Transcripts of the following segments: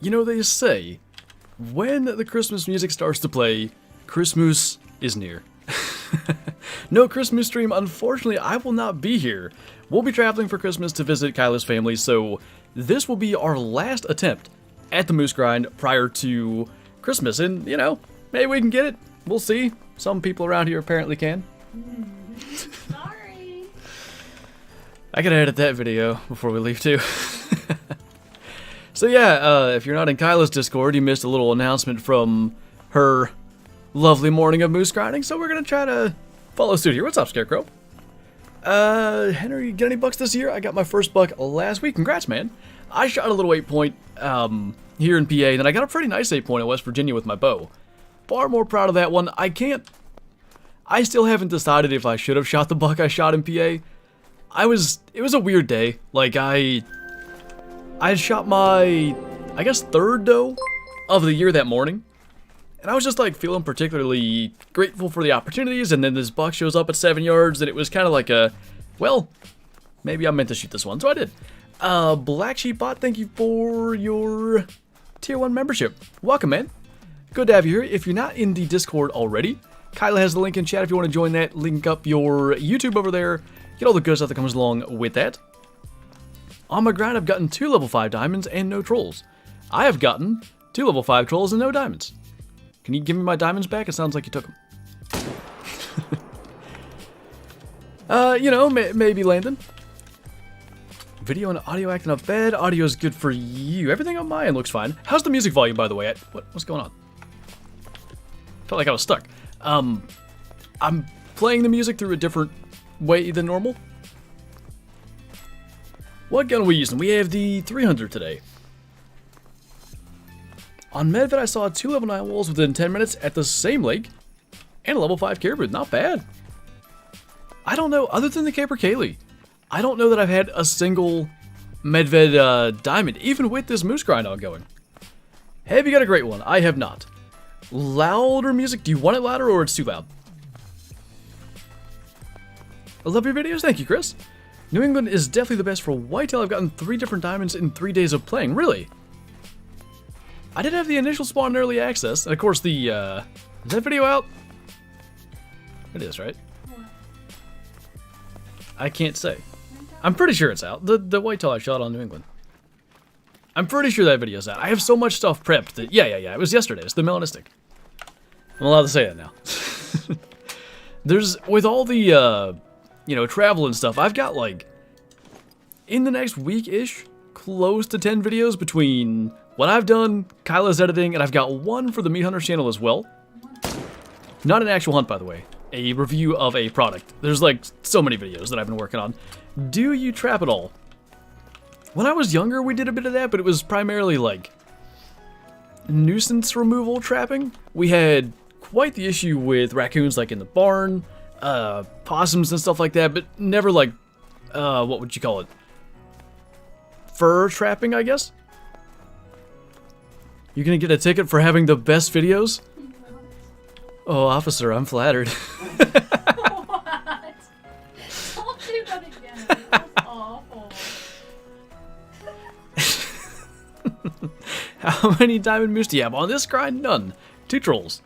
You know, they say, when the Christmas music starts to play, Christmas is near. No Christmas stream, unfortunately, I will not be here. We'll be traveling for Christmas to visit Kyla's family, so this will be our last attempt at the Moose Grind prior to Christmas. And, you know, maybe we can get it. We'll see. Some people around here apparently can. Sorry. I gotta edit that video before we leave, too. So yeah, if you're not in Kyla's Discord, you missed a little announcement from her lovely morning of moose grinding, so we're gonna try to follow suit here. What's up, Scarecrow? Henry, you get any bucks this year? I got my first buck last week. Congrats, man. I shot a little 8-point here in PA, and then I got a pretty nice 8-point in West Virginia with my bow. Far more proud of that one. I still haven't decided if I should have shot the buck I shot in PA. It was a weird day. Like, I had shot my, I guess, 3rd doe of the year that morning. And I was just, like, feeling particularly grateful for the opportunities, and then this buck shows up at 7 yards, and it was kind of like a, well, maybe I meant to shoot this one, so I did. Black Sheep Bot, thank you for your Tier 1 membership. Welcome, man. Good to have you here. If you're not in the Discord already, Kyla has the link in chat if you want to join that. Link up your YouTube over there. Get all the good stuff that comes along with that. On my grind, I've gotten 2 level 5 diamonds and no trolls. I have gotten 2 level 5 trolls and no diamonds. Can you give me my diamonds back? It sounds like you took them. You know, maybe Landon. Video and audio acting up bad. Audio is good for you. Everything on my end looks fine. How's the music volume, by the way? What's going on? Felt like I was stuck. I'm playing the music through a different way than normal. What gun are we using? We have the 300 today. On Medvet, I saw 2 level 9 wolves within 10 minutes at the same lake, and a level 5 caribou. Not bad. I don't know, other than the capercaillie, I don't know that I've had a single Medved diamond, even with this moose grind ongoing. Have you got a great one? I have not. Louder music? Do you want it louder or it's too loud? I love your videos. Thank you, Chris. New England is definitely the best for whitetail. I've gotten 3 different diamonds in 3 days of playing. Really? I did have the initial spawn in early access, and of course the, is that video out? It is, right? What? I can't say. I'm pretty sure it's out. The whitetail I shot on New England. I'm pretty sure that video's out. I have so much stuff prepped that, yeah, it was yesterday. It's the melanistic. I'm allowed to say that now. There's, with all the, you know, travel and stuff, I've got, like, in the next week-ish, close to 10 videos between what I've done, Kyla's editing, and I've got one for the Meat Hunters channel as well. Not an actual hunt, by the way. A review of a product. There's, like, so many videos that I've been working on. Do you trap at all? When I was younger, we did a bit of that, but it was primarily, like, nuisance removal trapping. We had quite the issue with raccoons, like, in the barn, possums and stuff like that, but never, like, what would you call it? Fur trapping, I guess? You're gonna get a ticket for having the best videos? Oh, officer, I'm flattered. What? Don't do that again. That's awful. How many diamond moose do you have? On this grind, none. 2 trolls.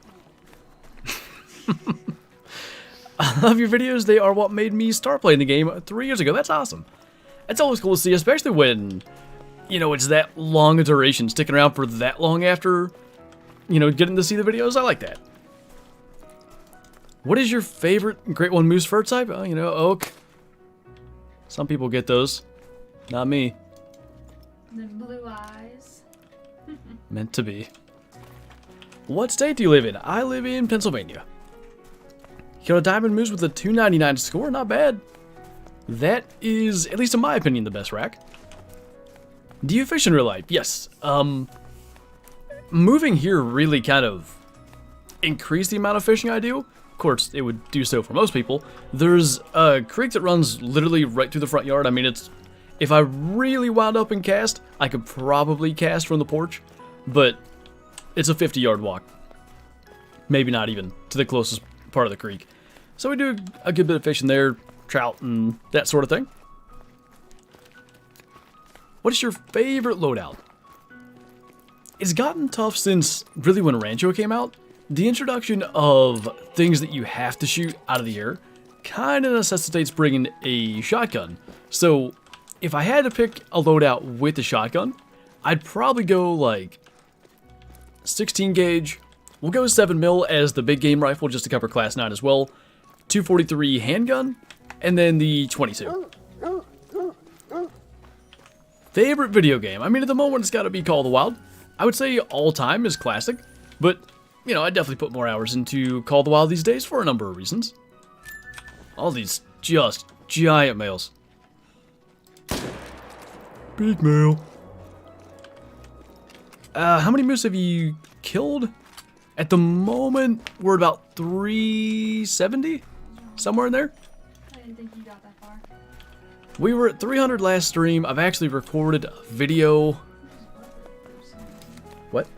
I love your videos. They are what made me start playing the game 3 years ago. That's awesome. It's always cool to see, especially when, you know, it's that long a duration, sticking around for that long after, you know, getting to see the videos. I like that. What is your favorite Great One Moose fur type? Oh, you know, oak. Some people get those. Not me. The blue eyes. Meant to be. What state do you live in? I live in Pennsylvania. Killed a diamond moose with a 299 score. Not bad. That is, at least in my opinion, the best rack. Do you fish in real life? Yes. Moving here really kind of increased the amount of fishing I do. Of course, it would do so for most people. There's a creek that runs literally right through the front yard. I mean, it's, if I really wound up and cast, I could probably cast from the porch, but it's a 50-yard walk. Maybe not even to the closest part of the creek. So we do a good bit of fishing there, trout and that sort of thing. What is your favorite loadout? it's gotten tough since really when Rancho came out. The introduction of things that you have to shoot out of the air kind of necessitates bringing a shotgun. So if I had to pick a loadout with a shotgun, I'd probably go like 16 gauge. We'll go 7mm as the big game rifle just to cover class 9 as well. 243 handgun, and then the 22. Favorite video game? I mean, at the moment it's got to be Call of the Wild. I would say all time is classic, but you know, I definitely put more hours into Call of the Wild these days for a number of reasons. All these just giant males. Big male. How many moose have you killed? At the moment, we're about 370? Somewhere in there? I didn't think you got that far. We were at 300 last stream. I've actually recorded a video. What?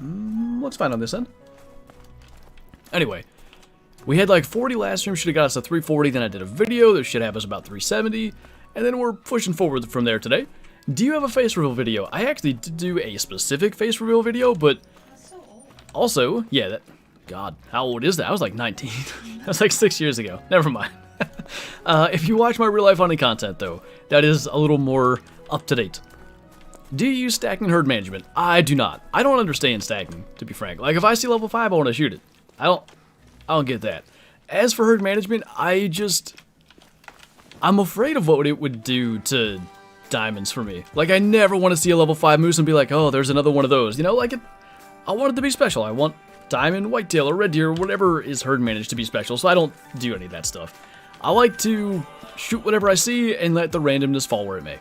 Looks fine on this end. Anyway, we had like 40 last stream, should have got us to 340, then I did a video that should have us about 370, and then we're pushing forward from there today. Do you have a face reveal video? I actually did do a specific face reveal video, but That's so old. also, yeah, that, God, how old is that? I was like 19. That was like 6 years ago. Never mind. If you watch my real life hunting content though, that is a little more up to date. Do you use stacking herd management? I do not. I don't understand stacking, to be frank. Like if I see level 5, I want to shoot it. I don't get that. As for herd management, I'm afraid of what it would do to diamonds for me. Like I never want to see a level 5 moose and be like, oh, there's another one of those. You know, like I want it to be special. I want diamond, whitetail, or red deer, or whatever is herd managed to be special, so I don't do any of that stuff. I like to shoot whatever I see and let the randomness fall where it may.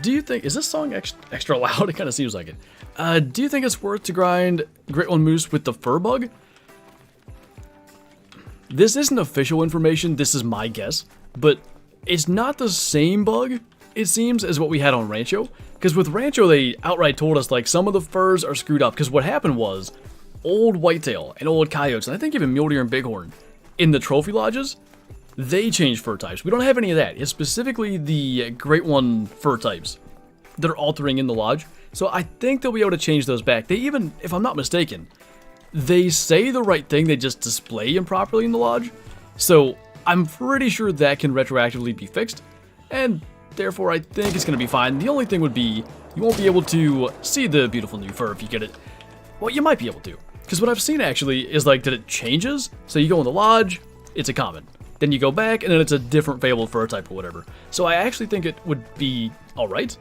Do you think, is this song extra loud? It kind of seems like it. Do you think it's worth to grind Great One Moose with the fur bug? This isn't official information, this is my guess, but it's not the same bug, it seems, as what we had on Rancho. Because with Rancho, they outright told us, like, some of the furs are screwed up. Because what happened was, old whitetail and old coyotes, and I think even mule deer and bighorn, in the trophy lodges, they changed fur types. We don't have any of that. It's specifically the Great One fur types that are altering in the lodge. So I think they'll be able to change those back. They even, if I'm not mistaken, they say the right thing, they just display improperly in the lodge. So I'm pretty sure that can retroactively be fixed, and therefore I think it's going to be fine. The only thing would be, you won't be able to see the beautiful new fur if you get it. Well, you might be able to, because what I've seen actually is like that it changes. So you go in the lodge, it's a common. Then you go back, and then it's a different fabled fur type or whatever. So I actually think it would be alright.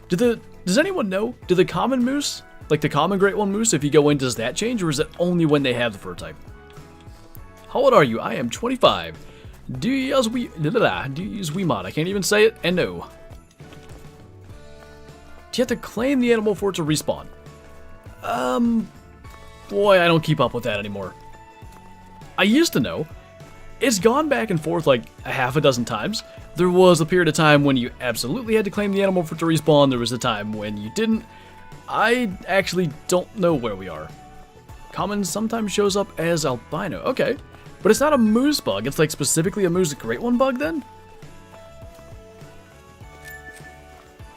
Does anyone know, do the common moose, like the common Great One Moose, if you go in, does that change, or is it only when they have the fur type? How old are you? I am 25. Do you use Wiimote? I can't even say it, and no. Do you have to claim the animal for it to respawn? Boy, I don't keep up with that anymore. I used to know. It's gone back and forth like a half a dozen times. There was a period of time when you absolutely had to claim the animal for it to respawn. There was a time when you didn't. I actually don't know where we are. Common sometimes shows up as albino. Okay. But it's not a moose bug. It's like specifically a moose Great One bug then?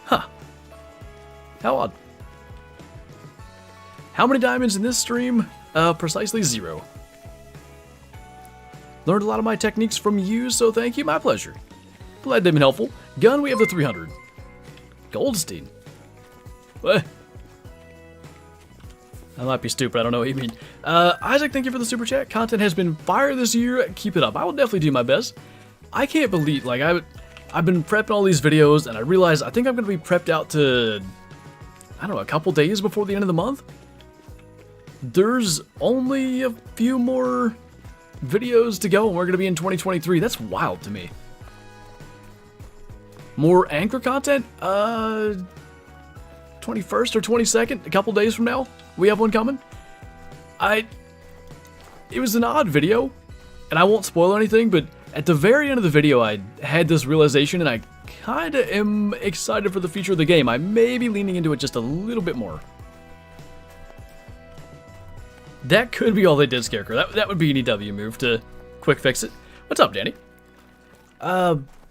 Huh. How odd. How many diamonds in this stream? Precisely 0. Learned a lot of my techniques from you, so thank you. My pleasure. Glad they've been helpful. Gun, we have the 300. Goldstein. What? I might be stupid, I don't know what you mean. Isaac, thank you for the super chat. Content has been fire this year. Keep it up. I will definitely do my best. I can't believe, like, I've been prepping all these videos, and I realized I think I'm going to be prepped out to, I don't know, a couple days before the end of the month. There's only a few more videos to go, and we're going to be in 2023. That's wild to me. More anchor content? 21st or 22nd, a couple days from now, we have one coming. It was an odd video, and I won't spoil anything, but at the very end of the video, I had this realization, and I kinda am excited for the future of the game. I may be leaning into it just a little bit more. That could be all they did, Scarecrow. That would be an EW move to quick fix it. What's up, Danny?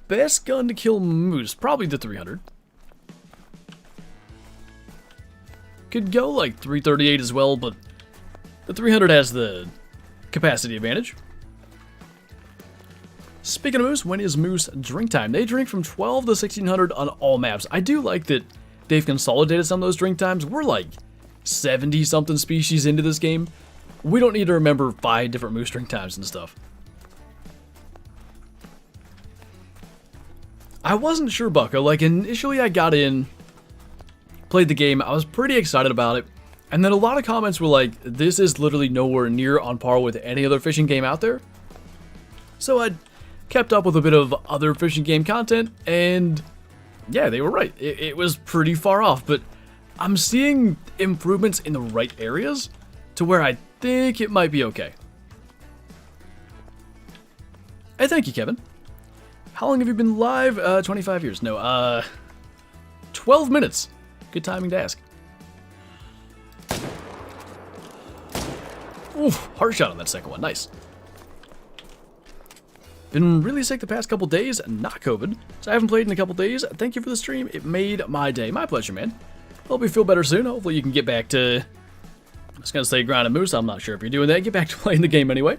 Best gun to kill moose, probably the 300. Could go like 338 as well, but the 300 has the capacity advantage. Speaking of moose, when is moose drink time? They drink from 12 to 1600 on all maps. I do like that they've consolidated some of those drink times. We're like 70 something species into this game. We don't need to remember 5 different moose drink times and stuff. I wasn't sure, Bucko. Like, initially I got in, played the game, I was pretty excited about it, and then a lot of comments were like, this is literally nowhere near on par with any other fishing game out there. So I kept up with a bit of other fishing game content, and yeah, they were right. It was pretty far off, but I'm seeing improvements in the right areas to where I think it might be okay. Hey, thank you, Kevin. How long have you been live? 25 years. No, 12 minutes. Good timing to ask. Oof, hard shot on that second one. Nice. Been really sick the past couple days, not COVID, so I haven't played in a couple days. Thank you for the stream. It made my day. My pleasure, man. Hope you feel better soon. Hopefully you can get back to... I was going to say grind a moose. I'm not sure if you're doing that. Get back to playing the game anyway.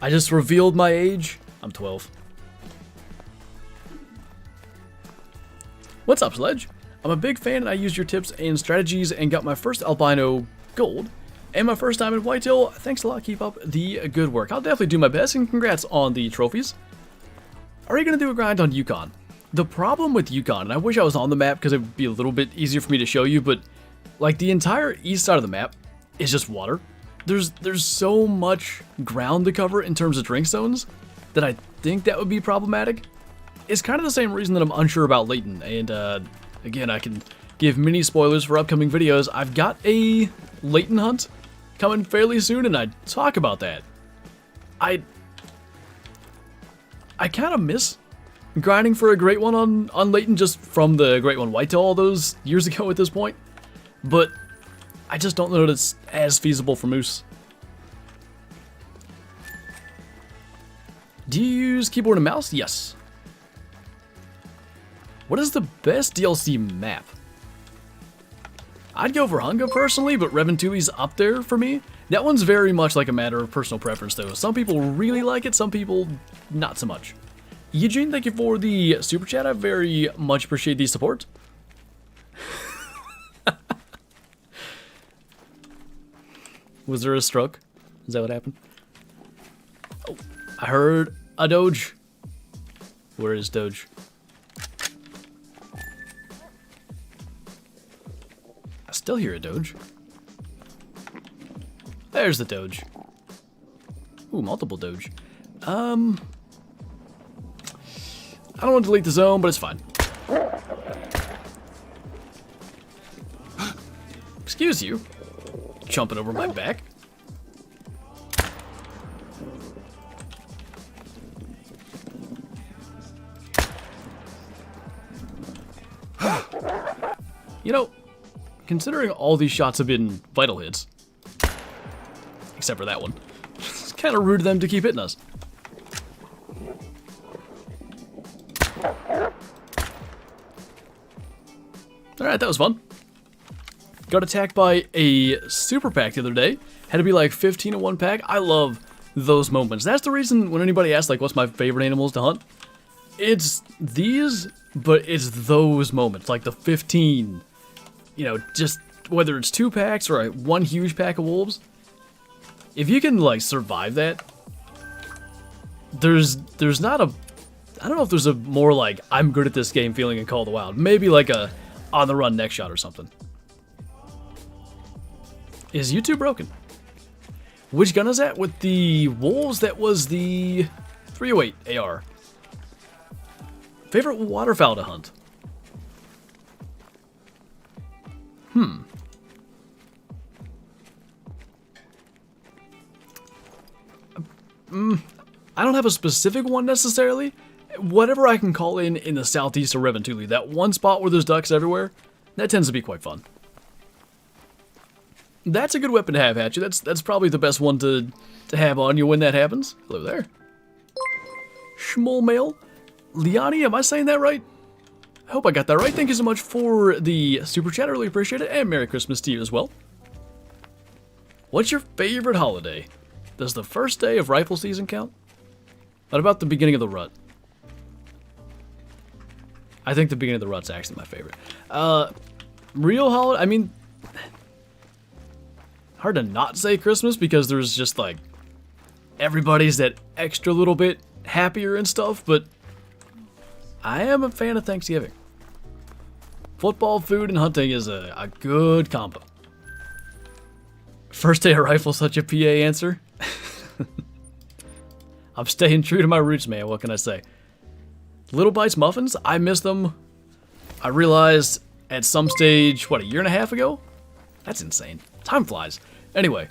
I just revealed my age. I'm 12. What's up, Sledge? I'm a big fan and I used your tips and strategies and got my first albino gold and my first time in whitetail. Thanks a lot. Keep up the good work. I'll definitely do my best and congrats on the trophies. Are you going to do a grind on Yukon? The problem with Yukon, and I wish I was on the map because it would be a little bit easier for me to show you, but like the entire east side of the map is just water. There's so much ground to cover in terms of drink zones that I think that would be problematic. It's kind of the same reason that I'm unsure about Layton, and again, I can give mini spoilers for upcoming videos. I've got a Layton hunt coming fairly soon, and I'd talk about that. I kind of miss grinding for a great one on Layton just from the great one whitetail all those years ago at this point, but I just don't know that it's as feasible for moose. Do you use keyboard and mouse? Yes. What is the best DLC map? I'd go for Hunga personally, but Reventuli's up there for me. That one's very much like a matter of personal preference though. Some people really like it, some people not so much. Eugene, thank you for the super chat. I very much appreciate the support. Was there a stroke? Is that what happened? Oh, I heard a Doge. Where is Doge? I still hear a Doge. There's the Doge. Ooh, multiple Doge. I don't want to delete the zone, but it's fine. Excuse you. Jumping over my back. You know, considering all these shots have been vital hits, except for that one, it's kind of rude of them to keep hitting us. Alright, that was fun. Got attacked by a super pack the other day. Had to be like 15 in one pack. I love those moments. That's the reason when anybody asks like what's my favorite animals to hunt, it's these, but it's those moments, like the 15, you know, just whether it's 2 packs or one huge pack of wolves. If you can like survive that, there's not a, I don't know if there's a more like I'm good at this game feeling in Call of the Wild. Maybe like a on the run next shot or something. Is YouTube broken? Which gun is that? With the wolves, that was the 308 AR. Favorite waterfowl to hunt? I don't have a specific one necessarily. Whatever I can call in the southeast of Reventuli, that one spot where there's ducks everywhere, that tends to be quite fun. That's a good weapon to have, Hatchet. That's probably the best one to have on you when that happens. Hello there. Schmolmail. Liani, am I saying that right? Hope I got that right. Thank you so much for the super chat. I really appreciate it. And Merry Christmas to you as well. What's your favorite holiday? Does the first day of rifle season count? What about the beginning of the rut? I think the beginning of the rut's actually my favorite. Real holiday, I mean, hard to not say Christmas because there's just like, everybody's that extra little bit happier and stuff, but I am a fan of Thanksgiving. Football, food, and hunting is a good combo. First day of rifle, such a PA answer. I'm staying true to my roots, man. What can I say? Little Bites muffins, I miss them. I realized at some stage, what, a year and a half ago? That's insane. Time flies. Anyway,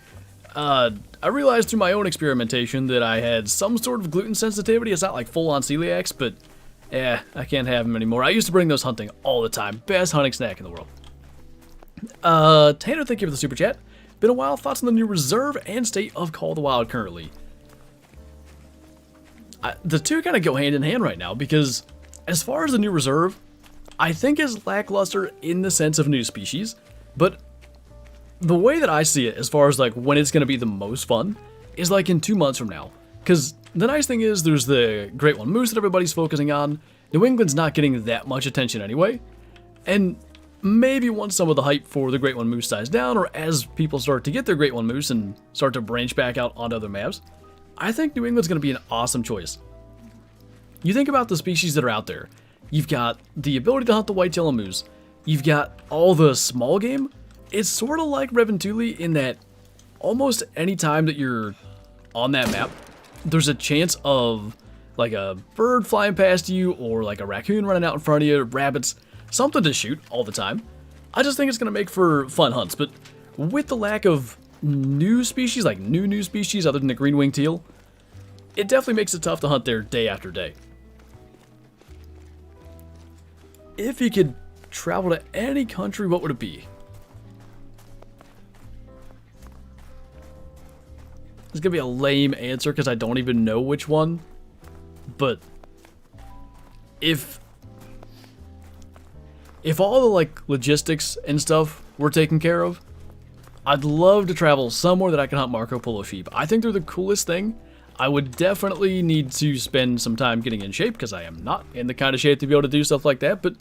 I realized through my own experimentation that I had some sort of gluten sensitivity. It's not like full-on celiacs, but yeah, I can't have them anymore. I used to bring those hunting all the time. Best hunting snack in the world. Tanner, thank you for the super chat. Been a while. Thoughts on the new reserve and state of Call of the Wild currently? The two kind of go hand in hand right now because as far as the new reserve, I think is lackluster in the sense of new species, but the way that I see it as far as like when it's going to be the most fun is like in 2 months from now. Because the nice thing is there's the Great One Moose that everybody's focusing on. New England's not getting that much attention anyway. And maybe once some of the hype for the Great One Moose dies down, or as people start to get their Great One Moose and start to branch back out onto other maps, I think New England's going to be an awesome choice. You think about the species that are out there. You've got the ability to hunt the white-tailed moose. You've got all the small game. It's sort of like Reventuli in that almost any time that you're on that map, there's a chance of like a bird flying past you or like a raccoon running out in front of you, rabbits, something to shoot all the time. I just think it's going to make for fun hunts, but with the lack of new species, like new species other than the green-winged teal, it definitely makes it tough to hunt there day after day. If you could travel to any country, what would it be? It's gonna be a lame answer because I don't even know which one. But if all the like logistics and stuff were taken care of, I'd love to travel somewhere that I can hunt Marco Polo sheep. I think they're the coolest thing. I would definitely need to spend some time getting in shape because I am not in the kind of shape to be able to do stuff like that, but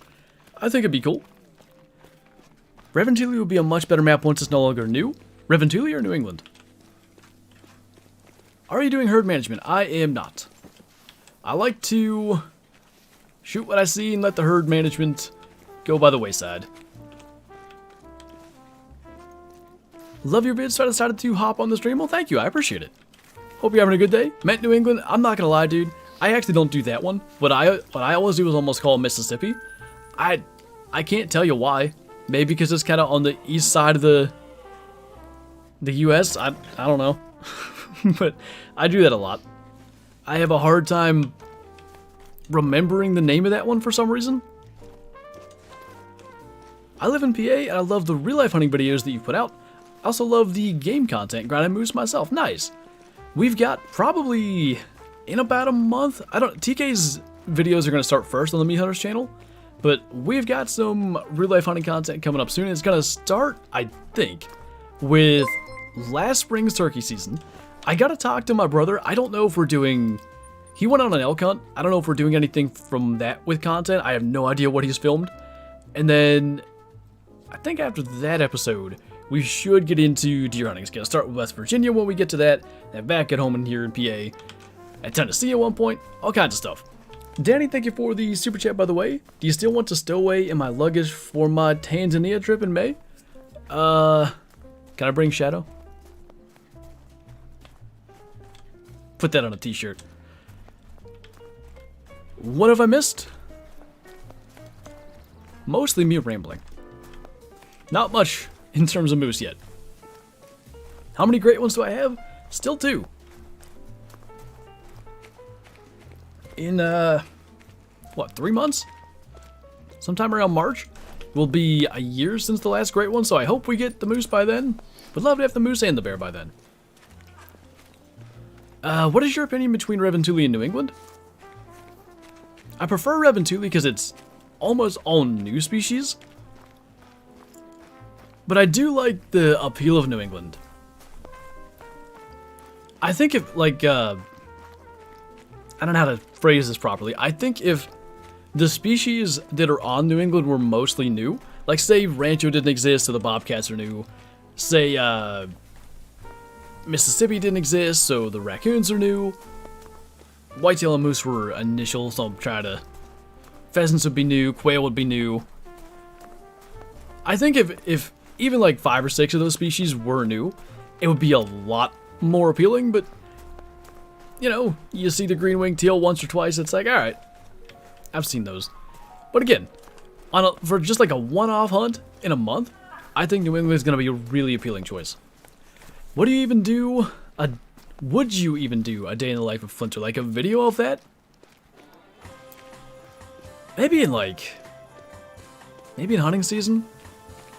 I think it'd be cool. Reventuli would be a much better map once it's no longer new. Reventuli or New England? Are you doing herd management? I am not. I like to shoot what I see and let the herd management go by the wayside. Love your vids, so I decided to hop on the stream. Well, thank you. I appreciate it. Hope you're having a good day. Met New England. I'm not gonna lie, dude. I actually don't do that one. What I always do is almost call Mississippi. I can't tell you why. Maybe because it's kind of on the east side of the U.S. I don't know. But I do that a lot. I have a hard time remembering the name of that one for some reason. I live in PA and I love the real life hunting videos that you put out. I also love the game content, grinding moose myself. Nice. We've got probably in about a month. TK's videos are going to start first on the Meat Hunters channel, but we've got some real life hunting content coming up soon. It's going to start, I think, with last spring's turkey season. I got to talk to my brother. I don't know if we're doing, he went on an elk hunt. I don't know if we're doing anything from that with content. I have no idea what he's filmed. And then I think after that episode, we should get into deer hunting. It's going to start with West Virginia when we get to that, then back at home in here in PA, at Tennessee at one point, all kinds of stuff. Danny, thank you for the super chat, by the way. Do you still want to stow away in my luggage for my Tanzania trip in May? Can I bring Shadow? Put that on a t-shirt. What have I missed? Mostly me rambling. Not much in terms of moose yet. How many great ones do I have? Still 2. In, what, 3 months? Sometime around March. Will be a year since the last great one, so I hope we get the moose by then. Would love to have the moose and the bear by then. What is your opinion between Reventuli and New England? I prefer Reventuli because it's almost all new species. But I do like the appeal of New England. I think if, like, I don't know how to phrase this properly. I think if the species that are on New England were mostly new, like say Rancho didn't exist, so the Bobcats are new. Say Mississippi didn't exist, so the raccoons are new. Whitetail and moose were initial, so I'll try to... Pheasants would be new, quail would be new. I think if even like 5 or 6 of those species were new, it would be a lot more appealing, but... You know, you see the green-winged teal once or twice, it's like, alright, I've seen those. But again, for just like a one-off hunt in a month, I think New England is going to be a really appealing choice. What do you even do? Would you even do a day in the life of Flinter? Like a video of that? Maybe in hunting season?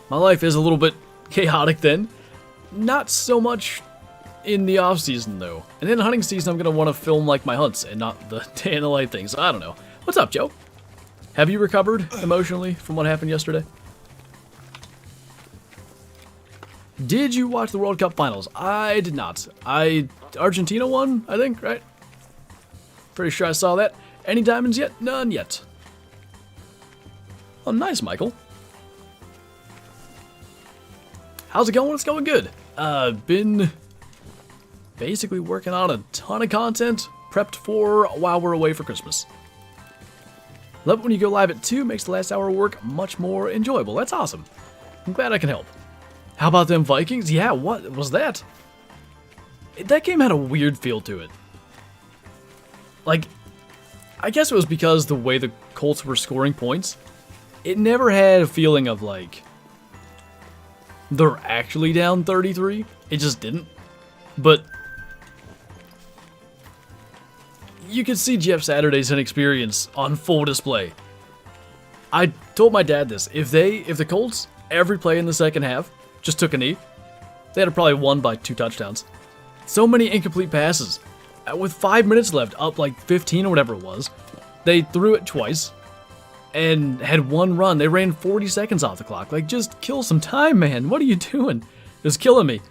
My life is a little bit chaotic then. Not so much in the off season though. And in hunting season I'm going to want to film like my hunts and not the day in the life things. I don't know. What's up, Joe? Have you recovered emotionally from what happened yesterday? Did you watch the World Cup finals? I did not. Argentina won, I think, right? Pretty sure I saw that. Any diamonds yet? None yet. Oh, nice, Michael. How's it going? It's going good. Been basically working on a ton of content, prepped for while we're away for Christmas. Love it when you go live at 2, makes the last hour of work much more enjoyable. That's awesome. I'm glad I can help. How about them Vikings? Yeah, what was that? That game had a weird feel to it. Like, I guess it was because the way the Colts were scoring points, it never had a feeling of like, they're actually down 33. It just didn't. But you could see Jeff Saturday's inexperience on full display. I told my dad this. If the Colts every play in the second half just took a knee, they'd have probably won by 2 touchdowns. So many incomplete passes. With 5 minutes left, up like 15 or whatever it was, they threw it twice and had 1 run. They ran 40 seconds off the clock. Like, just kill some time, man. What are you doing? It was killing me.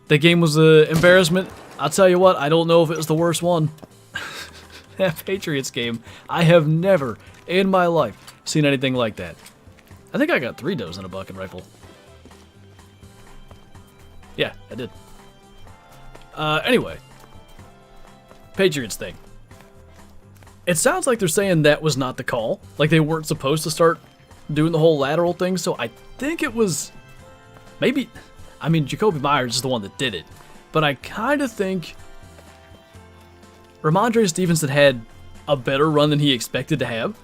The game was an embarrassment. I'll tell you what, I don't know if it was the worst one. That Patriots game, I have never in my life seen anything like that. I think I got 3 does in a bucket rifle. Yeah, I did. Anyway. Patriots thing. It sounds like they're saying that was not the call. Like they weren't supposed to start doing the whole lateral thing, so I think it was... Maybe... I mean, Jacoby Myers is the one that did it. But I kind of think... Ramondre Stevenson had a better run than he expected to have.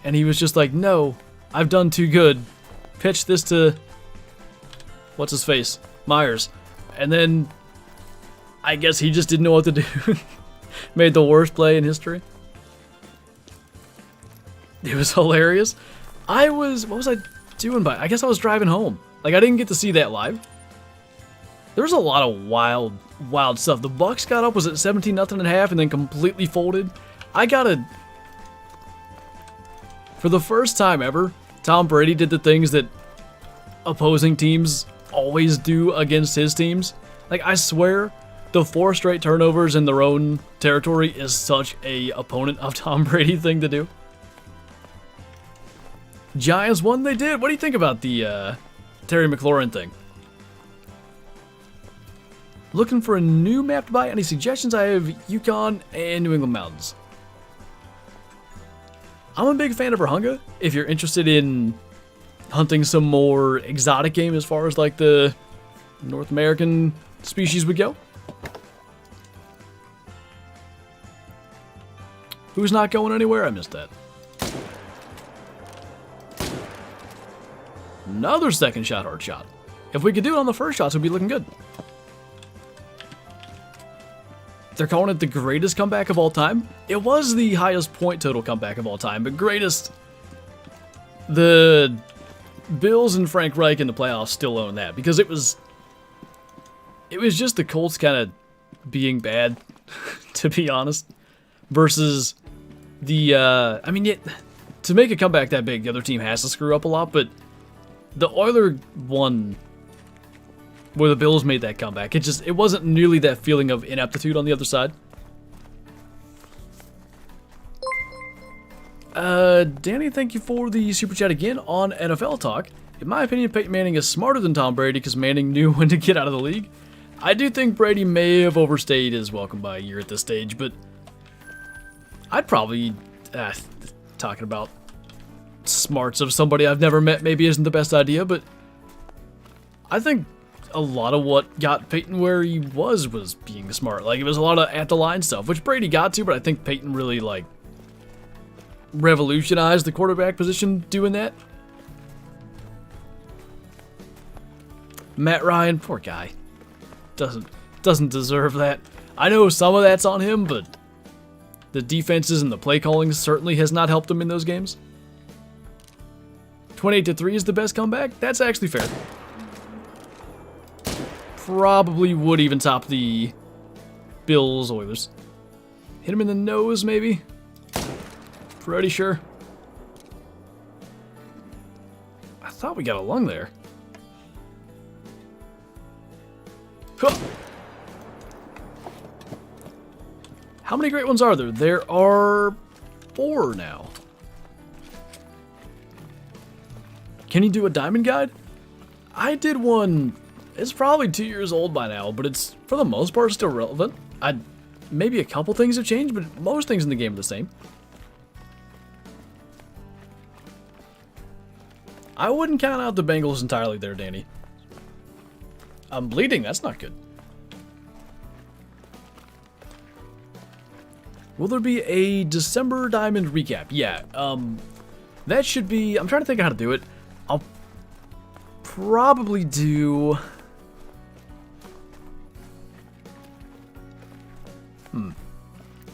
And he was just like, no, I've done too good. Pitch this to... What's his face? Myers. And then... I guess he just didn't know what to do. Made the worst play in history. It was hilarious. What was I doing I guess I was driving home. Like, I didn't get to see that live. There was a lot of wild stuff. The Bucks got up, was at 17-0 at half, and then completely folded. For the first time ever, Tom Brady did the things that opposing teams always do against his teams. Like, I swear, the 4 straight turnovers in their own territory is such a opponent of Tom Brady thing to do. Giants won, they did. What do you think about the Terry McLaurin thing? Looking for a new map to buy? Any suggestions? I have Yukon and New England Mountains. I'm a big fan of Rahunga. If you're interested in hunting some more exotic game as far as like the North American species would go. Who's not going anywhere? I missed that. Another second shot, hard shot. If we could do it on the first shots, we'd be looking good. They're calling it the greatest comeback of all time. It was the highest point total comeback of all time, but greatest... The Bills and Frank Reich in the playoffs still own that, because it was just the Colts kind of being bad, to be honest, versus the, to make a comeback that big, the other team has to screw up a lot, but the Oilers won where the Bills made that comeback. It wasn't nearly that feeling of ineptitude on the other side. Danny, thank you for the super chat again on NFL Talk. In my opinion, Peyton Manning is smarter than Tom Brady because Manning knew when to get out of the league. I do think Brady may have overstayed his welcome by a year at this stage, but I'd probably... talking about smarts of somebody I've never met maybe isn't the best idea, but I think a lot of what got Peyton where he was being smart. Like, it was a lot of at-the-line stuff, which Brady got to, but I think Peyton really, like, revolutionized the quarterback position doing that. Matt Ryan, poor guy. Doesn't deserve that. I know some of that's on him, but the defenses and the play calling certainly has not helped him in those games. 28-3 is the best comeback? That's actually fair. Probably would even top the Bills Oilers. Hit him in the nose, maybe? Pretty sure. I thought we got a lung there. Huh. How many great ones are there? There are 4 now. Can you do a diamond guide? I did one. It's probably 2 years old by now, but it's, for the most part, still relevant. Maybe a couple things have changed, but most things in the game are the same. I wouldn't count out the Bengals entirely there, Danny. I'm bleeding, that's not good. Will there be a December Diamond recap? Yeah, that should be... I'm trying to think of how to do it. I'll probably do...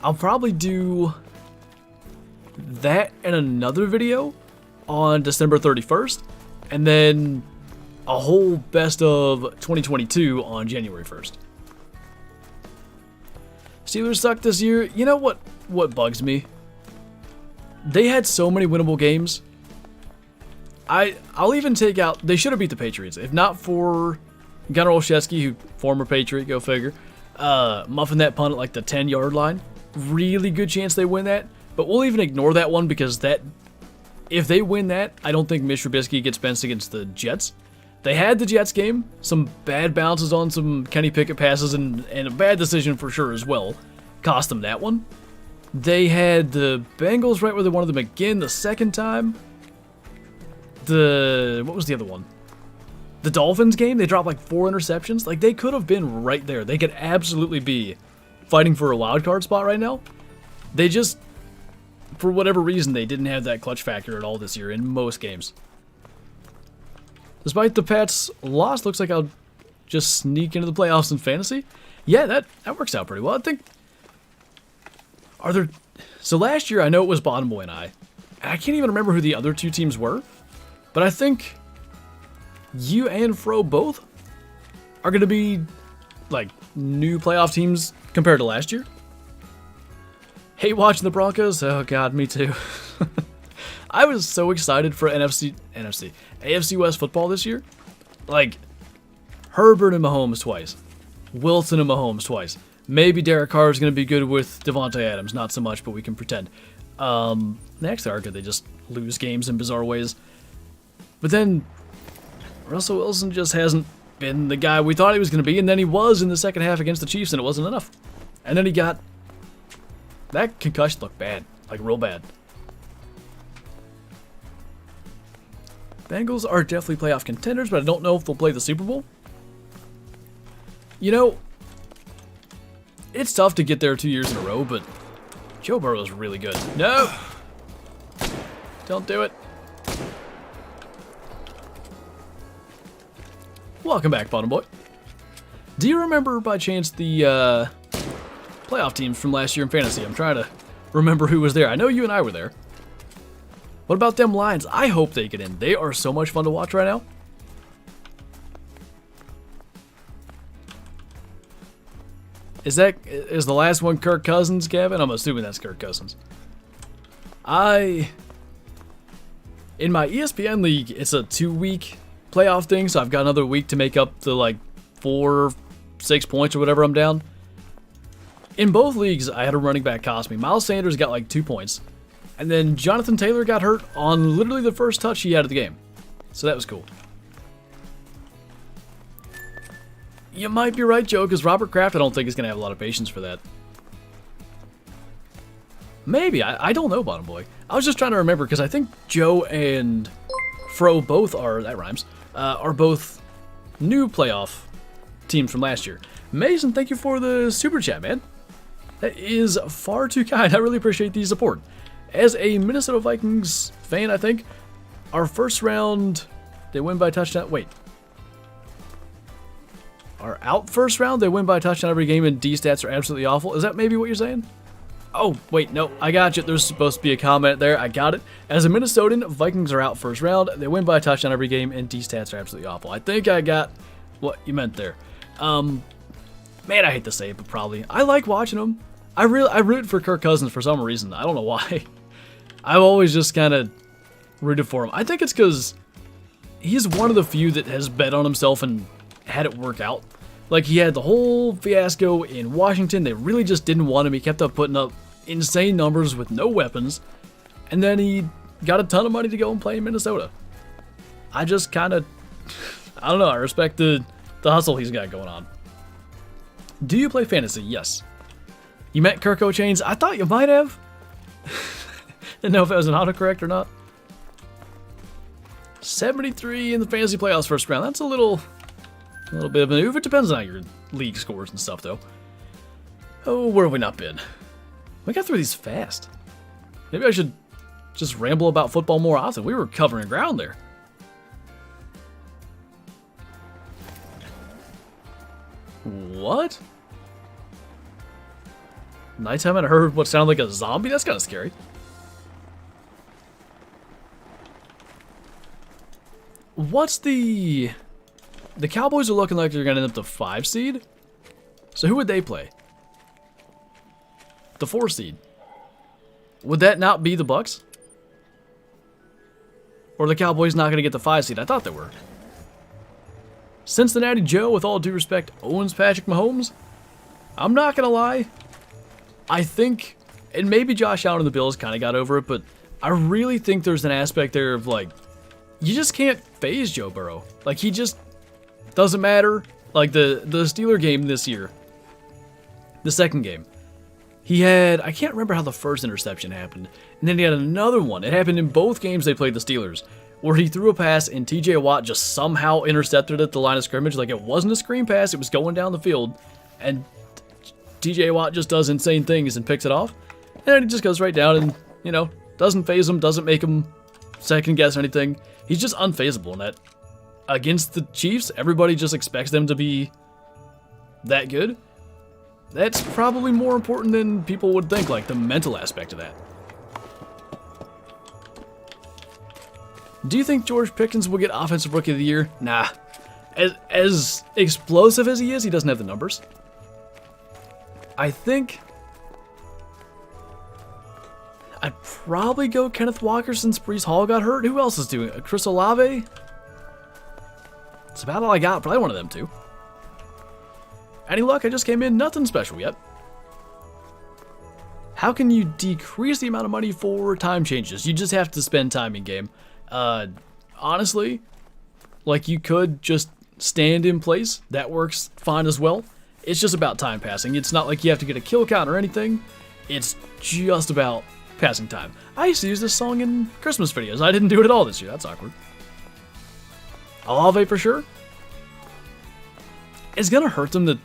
I'll probably do that in another video on December 31st, and then a whole best of 2022 on January 1st. Steelers sucked this year. You know what bugs me? They had so many winnable games. I'll even take out... They should have beat the Patriots. If not for Gunnar Olszewski, who former Patriot, go figure, muffing that punt at like the 10-yard line. Really good chance they win that. But we'll even ignore that one because that... If they win that, I don't think Mitch Trubisky gets benched against the Jets. They had the Jets game. Some bad bounces on some Kenny Pickett passes and a bad decision for sure as well. Cost them that one. They had the Bengals right where they wanted them again the second time. What was the other one? The Dolphins game, they dropped like 4 interceptions. Like, they could have been right there. They could absolutely be fighting for a wild card spot right now. They just, for whatever reason, they didn't have that clutch factor at all this year in most games. Despite the Pats' loss, looks like I'll just sneak into the playoffs in fantasy. Yeah, that works out pretty well. I think... Are there... So last year, I know it was Bottom Boy and I can't even remember who the other 2 teams were. But I think you and Fro both are going to be, like, new playoff teams compared to last year. Hate watching the Broncos. Oh, God, me too. I was so excited for AFC West football this year. Like, Herbert and Mahomes twice. Wilson and Mahomes twice. Maybe Derrick Carr is going to be good with Devontae Adams. Not so much, but we can pretend. Next, they just lose games in bizarre ways. But then, Russell Wilson just hasn't been the guy we thought he was going to be, and then he was in the second half against the Chiefs, and it wasn't enough. And then he got... That concussion looked bad. Like, real bad. Bengals are definitely playoff contenders, but I don't know if they'll play the Super Bowl. You know, it's tough to get there 2 years in a row, but Joe Burrow's really good. No! Don't do it. Welcome back, Bottom Boy. Do you remember, by chance, the playoff teams from last year in fantasy? I'm trying to remember who was there. I know you and I were there. What about them Lions? I hope they get in. They are so much fun to watch right now. Is the last one Kirk Cousins, Gavin? I'm assuming that's Kirk Cousins. I In my ESPN league, it's a 2-week playoff thing, so I've got another week to make up the like 4, 6 points or whatever I'm down. In both leagues, I had a running back cost me. Miles Sanders got like 2 points. And then Jonathan Taylor got hurt on literally the first touch he had of the game. So that was cool. You might be right, Joe, because Robert Kraft I don't think is going to have a lot of patience for that. Maybe. I don't know, Bottom Boy. I was just trying to remember, because I think Joe and Fro both are, that rhymes, are both new playoff teams from last year. Mason, thank you for the super chat, man. That is far too kind. I really appreciate the support. As a Minnesota Vikings fan, I think, our first round, they win by touchdown. Wait. Our out first round, they win by touchdown every game, and D stats are absolutely awful. Is that maybe what you're saying? Oh, wait, no, I got you. There's supposed to be a comment there. I got it. As a Minnesotan, Vikings are out first round. They win by a touchdown every game, and D stats are absolutely awful. I think I got what you meant there. Man, I hate to say it, but probably. I like watching them. I root for Kirk Cousins for some reason. I don't know why. I've always just kind of rooted for him. I think it's because he's one of the few that has bet on himself and had it work out. Like, he had the whole fiasco in Washington. They really just didn't want him. He kept up putting up insane numbers with no weapons. And then he got a ton of money to go and play in Minnesota. I just kind of, I don't know. I respect the hustle he's got going on. Do you play fantasy? Yes. You met Kirk O'Chains? I thought you might have. Didn't know if it was an autocorrect or not. 73 in the fantasy playoffs first round. That's a little bit of a move. It depends on your league scores and stuff, though. Oh, where have we not been? We got through these fast. Maybe I should just ramble about football more often. We were covering ground there. What? Nighttime and I heard what sounded like a zombie? That's kind of scary. What's the Cowboys are looking like they're going to end up the 5 seed? So who would they play? The 4 seed. Would that not be the Bucks? Or the Cowboys not going to get the 5 seed? I thought they were. Cincinnati Joe, with all due respect, owns Patrick Mahomes. I'm not going to lie. I think, and maybe Josh Allen and the Bills kind of got over it, but I really think there's an aspect there of, like, you just can't phase Joe Burrow. Like, he just doesn't matter. Like, the Steeler game this year, the second game, he had, I can't remember how the first interception happened, and then he had another one. It happened in both games they played the Steelers, where he threw a pass and TJ Watt just somehow intercepted it at the line of scrimmage. Like, it wasn't a screen pass, it was going down the field, and TJ Watt just does insane things and picks it off, and then he just goes right down and, you know, doesn't phase him, doesn't make him second guess anything. He's just unfazable in that. Against the Chiefs, everybody just expects them to be that good. That's probably more important than people would think, like the mental aspect of that. Do you think George Pickens will get Offensive Rookie of the Year? Nah. As explosive as he is, he doesn't have the numbers. I think I'd probably go Kenneth Walker since Breece Hall got hurt. Who else is doing it? Chris Olave? It's about all I got. Probably one of them two. Any luck? I just came in. Nothing special yet. How can you decrease the amount of money for time changes? You just have to spend time in game. Honestly, like, you could just stand in place. That works fine as well. It's just about time passing. It's not like you have to get a kill count or anything. It's just about passing time. I used to use this song in Christmas videos. I didn't do it at all this year. That's awkward. Olave for sure. It's gonna hurt them that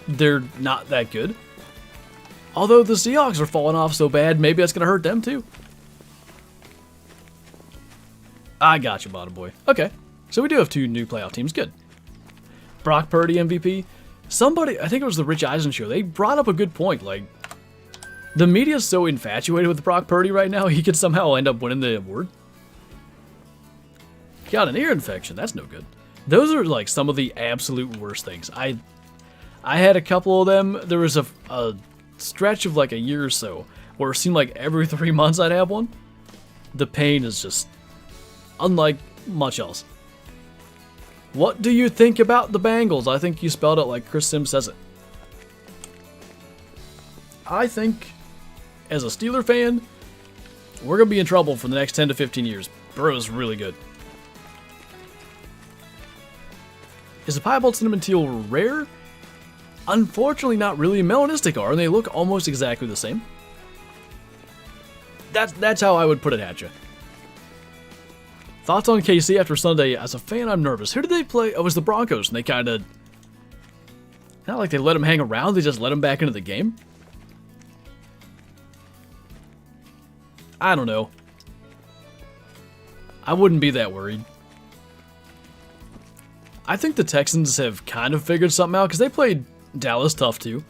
they're not that good. Although the Seahawks are falling off so bad, maybe that's gonna hurt them too. I got you, Bottom Boy. Okay, so we do have 2 new playoff teams. Good. Brock Purdy MVP. Somebody, I think it was the Rich Eisen show, they brought up a good point. Like, the media's so infatuated with Brock Purdy right now, he could somehow end up winning the award. Got an ear infection. That's no good. Those are, like, some of the absolute worst things. I had a couple of them. There was a stretch of, like, a year or so where it seemed like every 3 months I'd have one. The pain is just unlike much else. What do you think about the Bengals? I think you spelled it like Chris Sims says it. I think, as a Steeler fan, we're going to be in trouble for the next 10 to 15 years. Burrow's really good. Is the piebald cinnamon teal rare? Unfortunately, not really. Melanistic are, and they look almost exactly the same. That's how I would put it at you. Thoughts on KC after Sunday? As a fan, I'm nervous. Who did they play? Oh, it was the Broncos, and they kind of... Not like they let him hang around, they just let him back into the game. I don't know. I wouldn't be that worried. I think the Texans have kind of figured something out, because they played Dallas tough, too.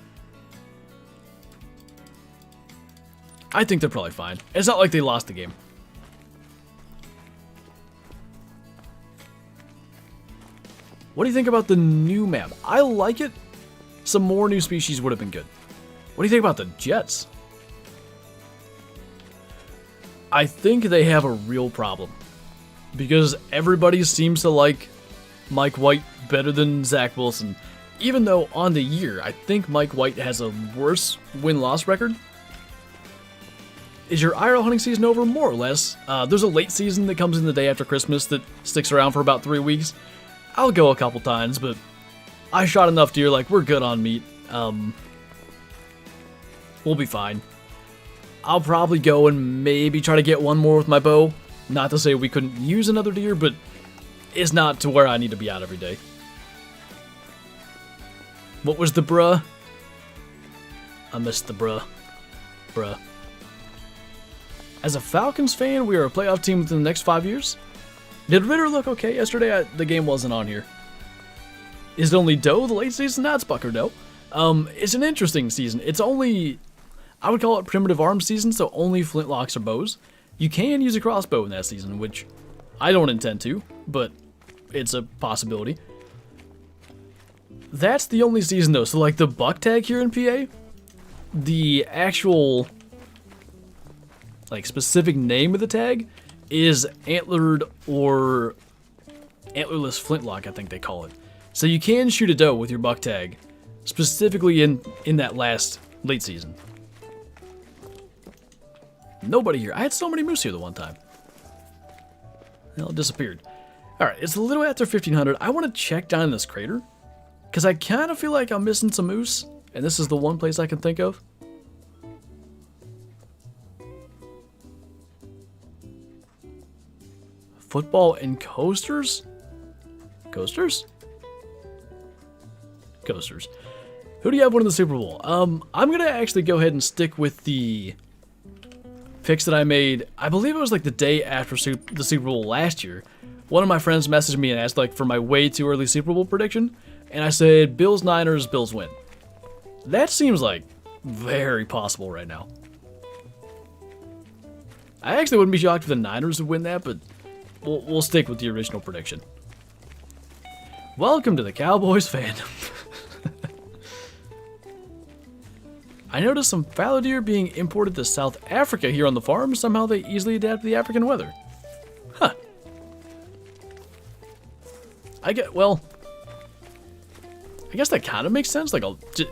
I think they're probably fine. It's not like they lost the game. What do you think about the new map? I like it. Some more new species would have been good. What do you think about the Jets? I think they have a real problem. Because everybody seems to like Mike White better than Zach Wilson. Even though on the year, I think Mike White has a worse win-loss record. Is your IRL hunting season over? More or less. There's a late season that comes in the day after Christmas that sticks around for about 3 weeks. I'll go a couple times, but I shot enough deer, like, we're good on meat. We'll be fine. I'll probably go and maybe try to get one more with my bow. Not to say we couldn't use another deer, but it's not to where I need to be out every day. What was the bruh? I missed the bruh. Bruh. As a Falcons fan, we are a playoff team within the next 5 years. Did Ritter look okay yesterday? The game wasn't on here. Is it only Doe the late season? That's Bucker Doe. It's an interesting season. It's only, I would call it primitive arms season, so only flintlocks or bows. You can use a crossbow in that season, which I don't intend to, but it's a possibility. That's the only season though, so like the buck tag here in PA, the actual like specific name of the tag is antlered or antlerless flintlock, I think they call it. So you can shoot a doe with your buck tag, specifically in that last late season. Nobody here. I had so many moose here the one time. Well, it disappeared. Alright, it's a little after 1500. I want to check down in this crater, because I kind of feel like I'm missing some moose, and this is the one place I can think of. Football and coasters? Coasters? Coasters. Who do you have winning the Super Bowl? I'm going to actually go ahead and stick with the picks that I made. I believe it was like the day after the Super Bowl last year. One of my friends messaged me and asked like for my way too early Super Bowl prediction. And I said, Bills, Niners, Bills win. That seems like very possible right now. I actually wouldn't be shocked if the Niners would win that, but we'll stick with the original prediction. Welcome to the Cowboys fandom. I noticed some fallow deer being imported to South Africa here on the farm. Somehow they easily adapt to the African weather. Huh. I guess that kind of makes sense. Like,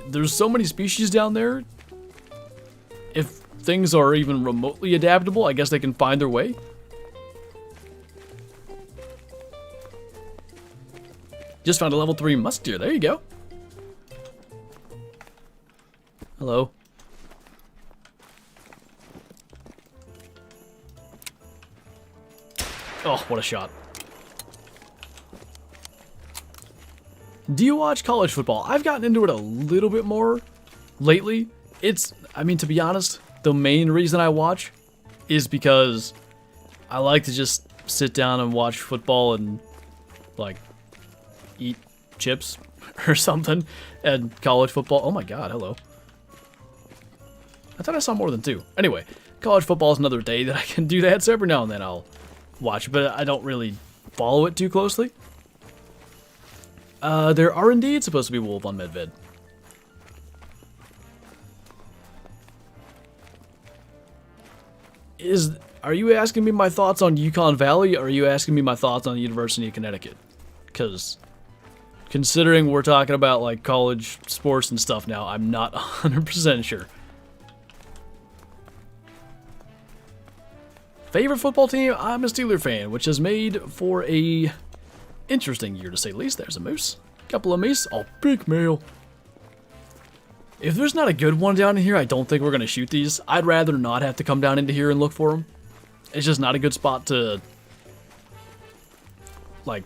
there's so many species down there. If things are even remotely adaptable, I guess they can find their way. Just found a level 3 musk deer. There you go. Hello. Oh, what a shot. Do you watch college football? I've gotten into it a little bit more lately. I mean, to be honest, the main reason I watch is because I like to just sit down and watch football and, like, eat chips or something. And college football, oh my god, hello. I thought I saw more than 2. Anyway, college football is another day that I can do that, so every now and then I'll watch it, but I don't really follow it too closely. There are indeed supposed to be wolves on Medved. Are you asking me my thoughts on Yukon Valley, or are you asking me my thoughts on the University of Connecticut? Because considering we're talking about like college sports and stuff now, I'm not 100% sure. Favorite football team? I'm a Steeler fan, which has made for a interesting year to say the least. There's a moose. Couple of meese. Oh, big male. If there's not a good one down in here, I don't think we're going to shoot these. I'd rather not have to come down into here and look for them. It's just not a good spot to, like,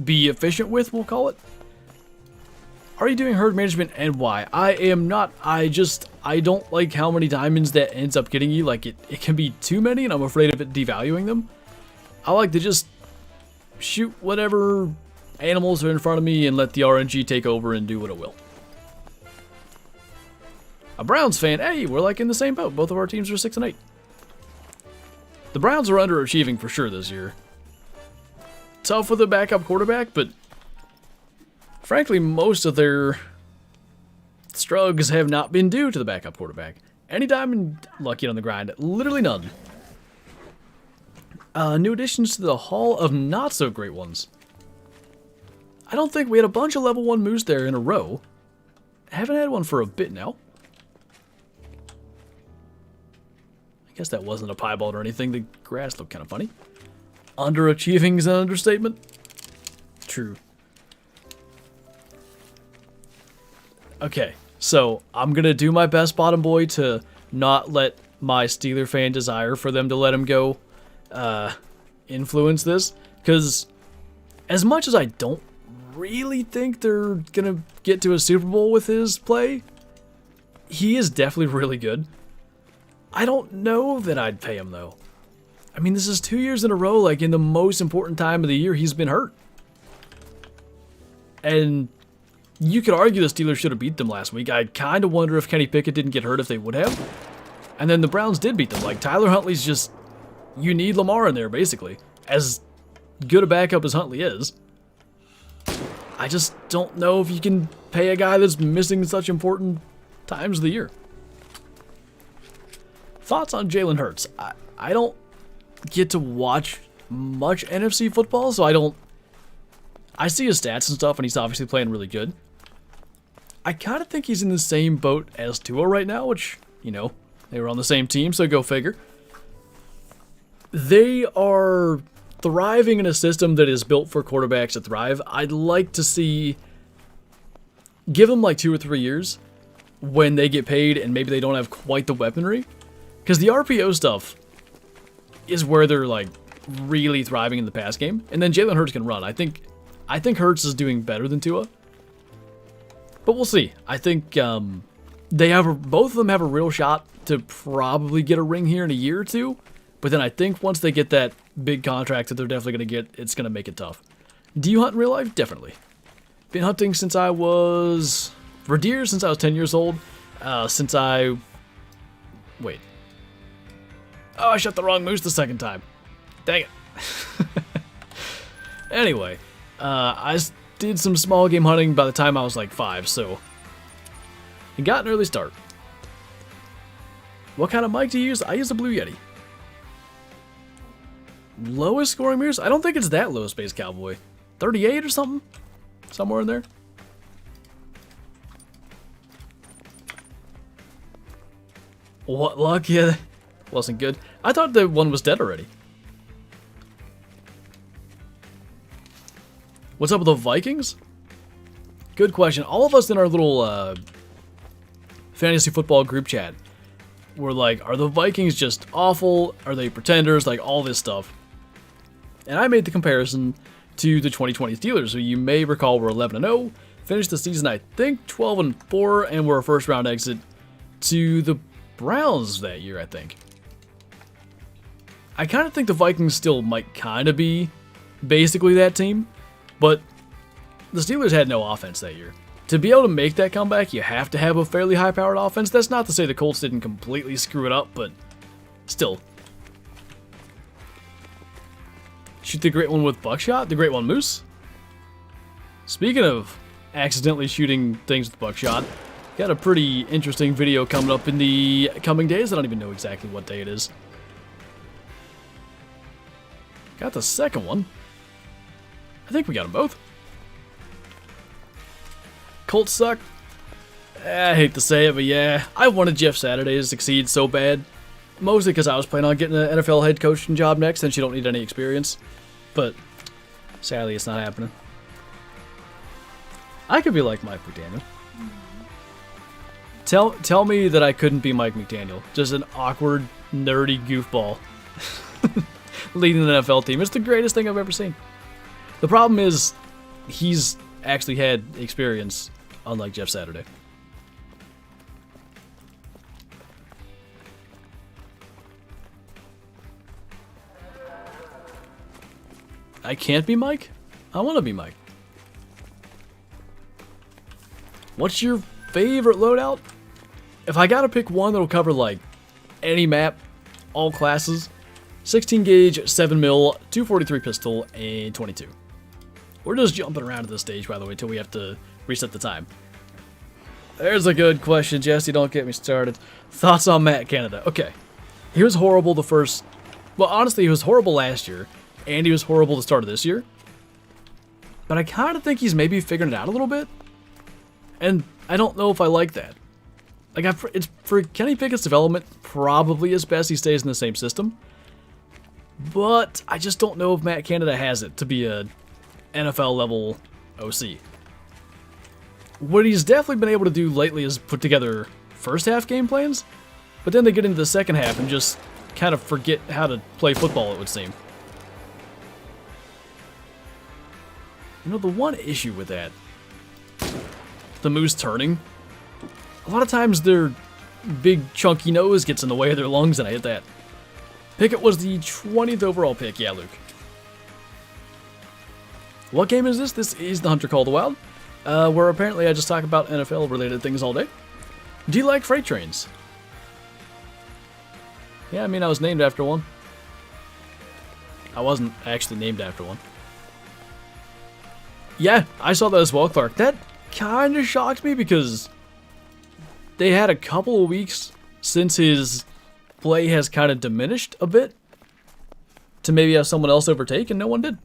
be efficient with, we'll call it. Are you doing herd management and why? I am not. I don't like how many diamonds that ends up getting you. Like, it can be too many, and I'm afraid of it devaluing them. I like to just shoot whatever animals are in front of me and let the RNG take over and do what it will. A Browns fan, hey, we're like in the same boat. Both of our teams are 6 and 8. The Browns are underachieving for sure this year. Tough with a backup quarterback, but frankly, most of their struggles have not been due to the backup quarterback. Any diamond lucky on the grind, literally none. New additions to the Hall of Not So Great Ones. I don't think we had a bunch of level 1 moose there in a row. Haven't had one for a bit now. I guess that wasn't a piebald or anything. The grass looked kind of funny. Underachieving is an understatement. True. Okay, so I'm going to do my best, bottom boy, to not let my Steeler fan desire for them to let him go influence this. Because as much as I don't really think they're going to get to a Super Bowl with his play, he is definitely really good. I don't know that I'd pay him, though. I mean, this is 2 years in a row, like, in the most important time of the year, he's been hurt. And you could argue the Steelers should have beat them last week. I kind of wonder if Kenny Pickett didn't get hurt if they would have. And then the Browns did beat them. Like, Tyler Huntley's just... You need Lamar in there, basically. As good a backup as Huntley is. I just don't know if you can pay a guy that's missing such important times of the year. Thoughts on Jalen Hurts? I don't get to watch much NFC football, so I see his stats and stuff, and he's obviously playing really good. I kind of think he's in the same boat as Tua right now, which, you know, they were on the same team, so go figure. They are thriving in a system that is built for quarterbacks to thrive. I'd like to see, give them like 2 or 3 years when they get paid and maybe they don't have quite the weaponry. Because the RPO stuff is where they're like really thriving in the pass game. And then Jalen Hurts can run. I think Hurts is doing better than Tua. But we'll see. I think both of them have a real shot to probably get a ring here in a year or two. But then I think once they get that big contract that they're definitely going to get, it's going to make it tough. Do you hunt in real life? Definitely. Been hunting since I was... For deer since I was 10 years old. Wait. Oh, I shot the wrong moose the second time. Dang it. Anyway, I did some small game hunting by the time I was like 5, so I got an early start. What kind of mic do you use? I use a Blue Yeti. Lowest scoring mirrors? I don't think it's that low, Space Cowboy. 38 or something? Somewhere in there. What luck? Yeah, wasn't good. I thought the one was dead already. What's up with the Vikings? Good question. All of us in our little fantasy football group chat were like, are the Vikings just awful? Are they pretenders? Like, all this stuff. And I made the comparison to the 2020 Steelers, who you may recall were 11-0, finished the season, I think, 12-4, and were a first-round exit to the Browns that year, I think. I kind of think the Vikings still might kind of be basically that team, but the Steelers had no offense that year. To be able to make that comeback, you have to have a fairly high-powered offense. That's not to say the Colts didn't completely screw it up, but still. Shoot the great one with buckshot? The great one moose? Speaking of accidentally shooting things with buckshot, got a pretty interesting video coming up in the coming days. I don't even know exactly what day it is. Got the second one. I think we got them both. Colts suck. I hate to say it, but yeah, I wanted Jeff Saturday to succeed so bad. Mostly because I was planning on getting an NFL head coaching job next, since you don't need any experience. But sadly, it's not happening. I could be like Mike McDaniel. Tell me that I couldn't be Mike McDaniel. Just an awkward, nerdy goofball leading the NFL team. It's the greatest thing I've ever seen. The problem is, he's actually had experience, unlike Jeff Saturday. I can't be Mike? I want to be Mike. What's your favorite loadout? If I gotta pick one that'll cover like any map, all classes, 16 gauge, 7mm, 243 pistol, and 22. We're just jumping around at this stage, by the way, until we have to reset the time. There's a good question, Jesse. Don't get me started. Thoughts on Matt Canada? Okay. He was horrible the first... Well, honestly, he was horrible last year, and he was horrible the start of this year. But I kind of think he's maybe figuring it out a little bit. And I don't know if I like that. Like, it's for Kenny Pickett's development, probably as best he stays in the same system. But I just don't know if Matt Canada has it to be a NFL level OC. What he's definitely been able to do lately is put together first half game plans, but then they get into the second half and just kind of forget how to play football, it would seem. You know, the one issue with that, the moose turning, a lot of times their big chunky nose gets in the way of their lungs, and I hit that. Pickett was the 20th overall pick, yeah, Luke. What game is this? This is the Hunter Call the Wild, where apparently I just talk about NFL-related things all day. Do you like freight trains? Yeah, I mean, I was named after one. I wasn't actually named after one. Yeah, I saw that as well, Clark. That kind of shocked me because they had a couple of weeks since his play has kind of diminished a bit to maybe have someone else overtake, and no one did.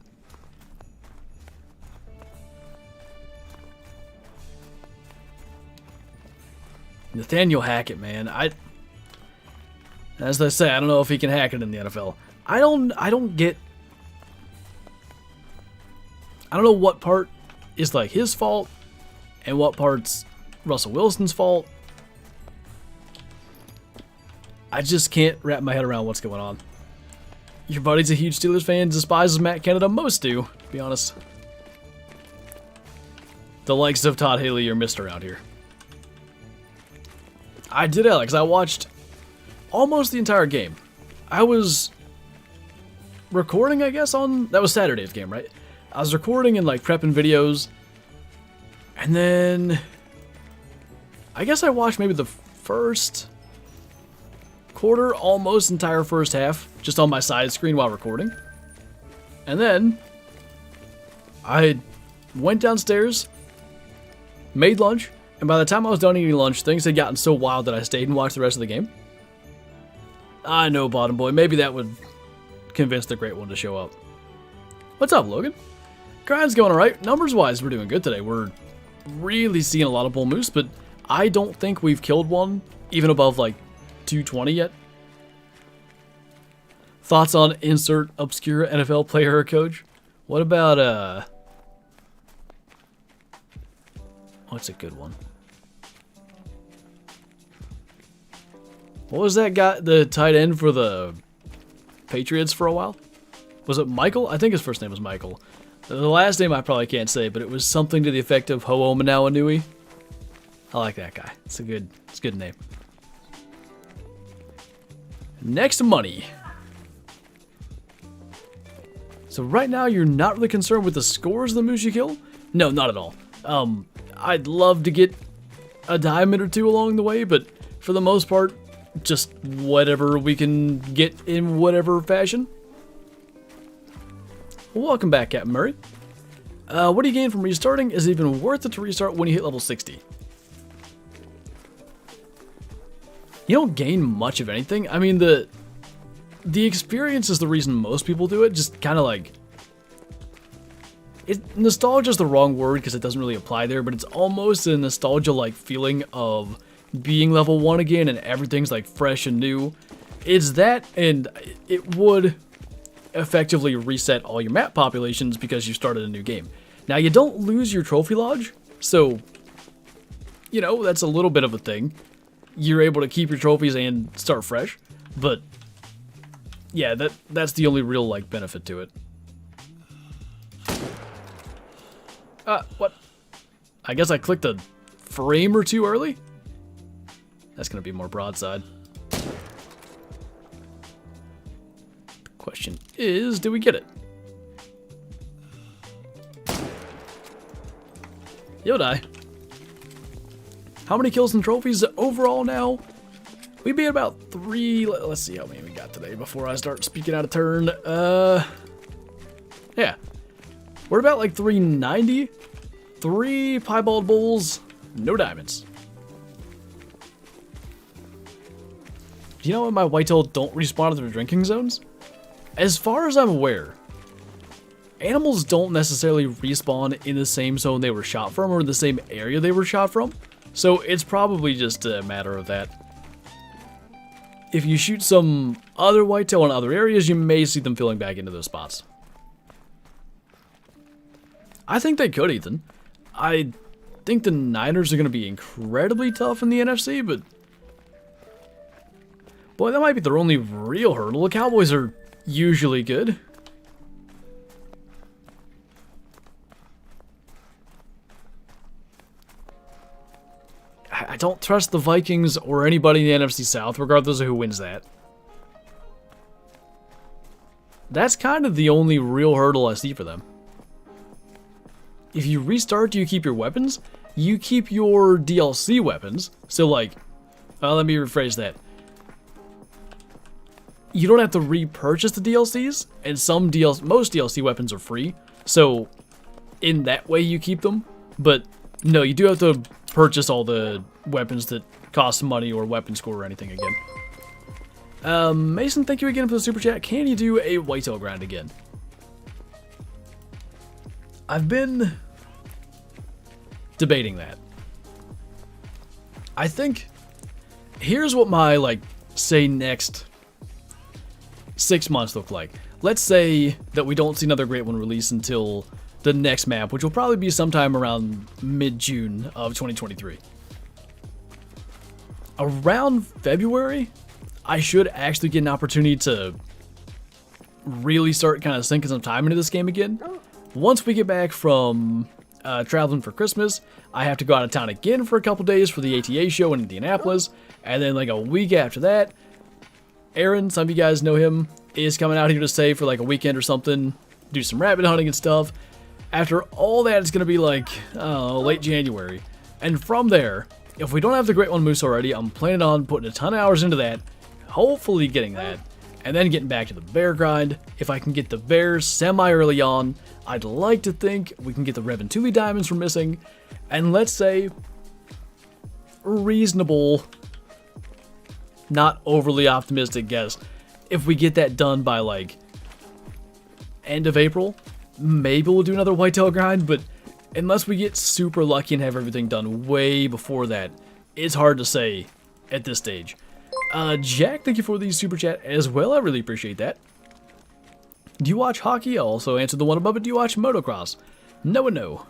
Nathaniel Hackett, man. As I say, I don't know if he can hack it in the NFL. I don't get... I don't know what part is like his fault and what part's Russell Wilson's fault. I just can't wrap my head around what's going on. Your buddy's a huge Steelers fan, despises Matt Canada. Most do, to be honest. The likes of Todd Haley are missed around here. I did, Alex. I watched almost the entire game. I was recording, I guess, on... That was Saturday's game, right? I was recording and, like, prepping videos. And then... I guess I watched maybe the first quarter, almost entire first half, just on my side screen while recording. And then I went downstairs, made lunch, and by the time I was done eating lunch, things had gotten so wild that I stayed and watched the rest of the game. I know, Bottom Boy, maybe that would convince the Great One to show up. What's up, Logan? Grind's going alright. Numbers-wise, we're doing good today. We're really seeing a lot of bull moose, but I don't think we've killed one, even above, like, 220 yet. Thoughts on insert obscure NFL player or coach? What about, what's a good one? What was that guy, the tight end for the Patriots for a while? Was it Michael? I think his first name was Michael. The last name I probably can't say, but it was something to the effect of Ho'o Manawanui. I like that guy. It's a good name. Next, money. So right now, you're not really concerned with the scores of the moose you kill? No, not at all. I'd love to get a diamond or two along the way, but for the most part, just whatever we can get in whatever fashion. Welcome back, Captain Murray. What do you gain from restarting? Is it even worth it to restart when you hit level 60? You don't gain much of anything. I mean, the the experience is the reason most people do it. Just kind of like, nostalgia is the wrong word because it doesn't really apply there, but it's almost a nostalgia-like feeling of being level 1 again and everything's like fresh and new. It's that, and it would effectively reset all your map populations because you started a new game. Now, you don't lose your trophy lodge, so, you know, that's a little bit of a thing. You're able to keep your trophies and start fresh, but yeah, that's the only real, like, benefit to it. What? I guess I clicked a frame or two early? That's gonna be more broadside. The question is, did we get it? Yo, die. How many kills and trophies overall now? We'd be at about 3. Let's see how many we got today before I start speaking out of turn. Yeah. We're about like 390. 3 piebald bowls, no diamonds. Do you know what my whitetail don't respawn at their drinking zones? As far as I'm aware, animals don't necessarily respawn in the same zone they were shot from or the same area they were shot from. So it's probably just a matter of that. If you shoot some other whitetail in other areas, you may see them filling back into those spots. I think they could, Ethan. I think the Niners are going to be incredibly tough in the NFC, but boy, that might be their only real hurdle. The Cowboys are usually good. I don't trust the Vikings or anybody in the NFC South, regardless of who wins that. That's kind of the only real hurdle I see for them. If you restart, do you keep your weapons? You keep your DLC weapons. So, like, let me rephrase that. You don't have to repurchase the DLCs, and most DLC weapons are free. So, in that way, you keep them. But no, you do have to purchase all the weapons that cost money or weapon score or anything again. Mason, thank you again for the super chat. Can you do a whitetail grind again? I've been debating that. I think here's what my, like, say next 6 months look like. Let's say that we don't see another great one release until the next map, which will probably be sometime around mid-June of 2023. Around February, I should actually get an opportunity to really start kind of sinking some time into this game again. Once we get back from traveling for Christmas, I have to go out of town again for a couple days for the ATA show in Indianapolis, and then like a week after that, Aaron, some of you guys know him, is coming out here to stay for like a weekend or something, do some rabbit hunting and stuff. After all that, it's going to be like, late January. And from there, if we don't have the Great One Moose already, I'm planning on putting a ton of hours into that, hopefully getting that, and then getting back to the bear grind. If I can get the bears semi-early on, I'd like to think we can get the Rev and Thule diamonds we're missing, and let's say reasonable, not overly optimistic guess, if we get that done by like end of April, maybe we'll do another whitetail grind, but unless we get super lucky and have everything done way before that, it's hard to say at this stage. Jack, thank you for the super chat as well. I really appreciate that. Do you watch hockey? I'll also answer the one above it. Do you watch motocross? No and no.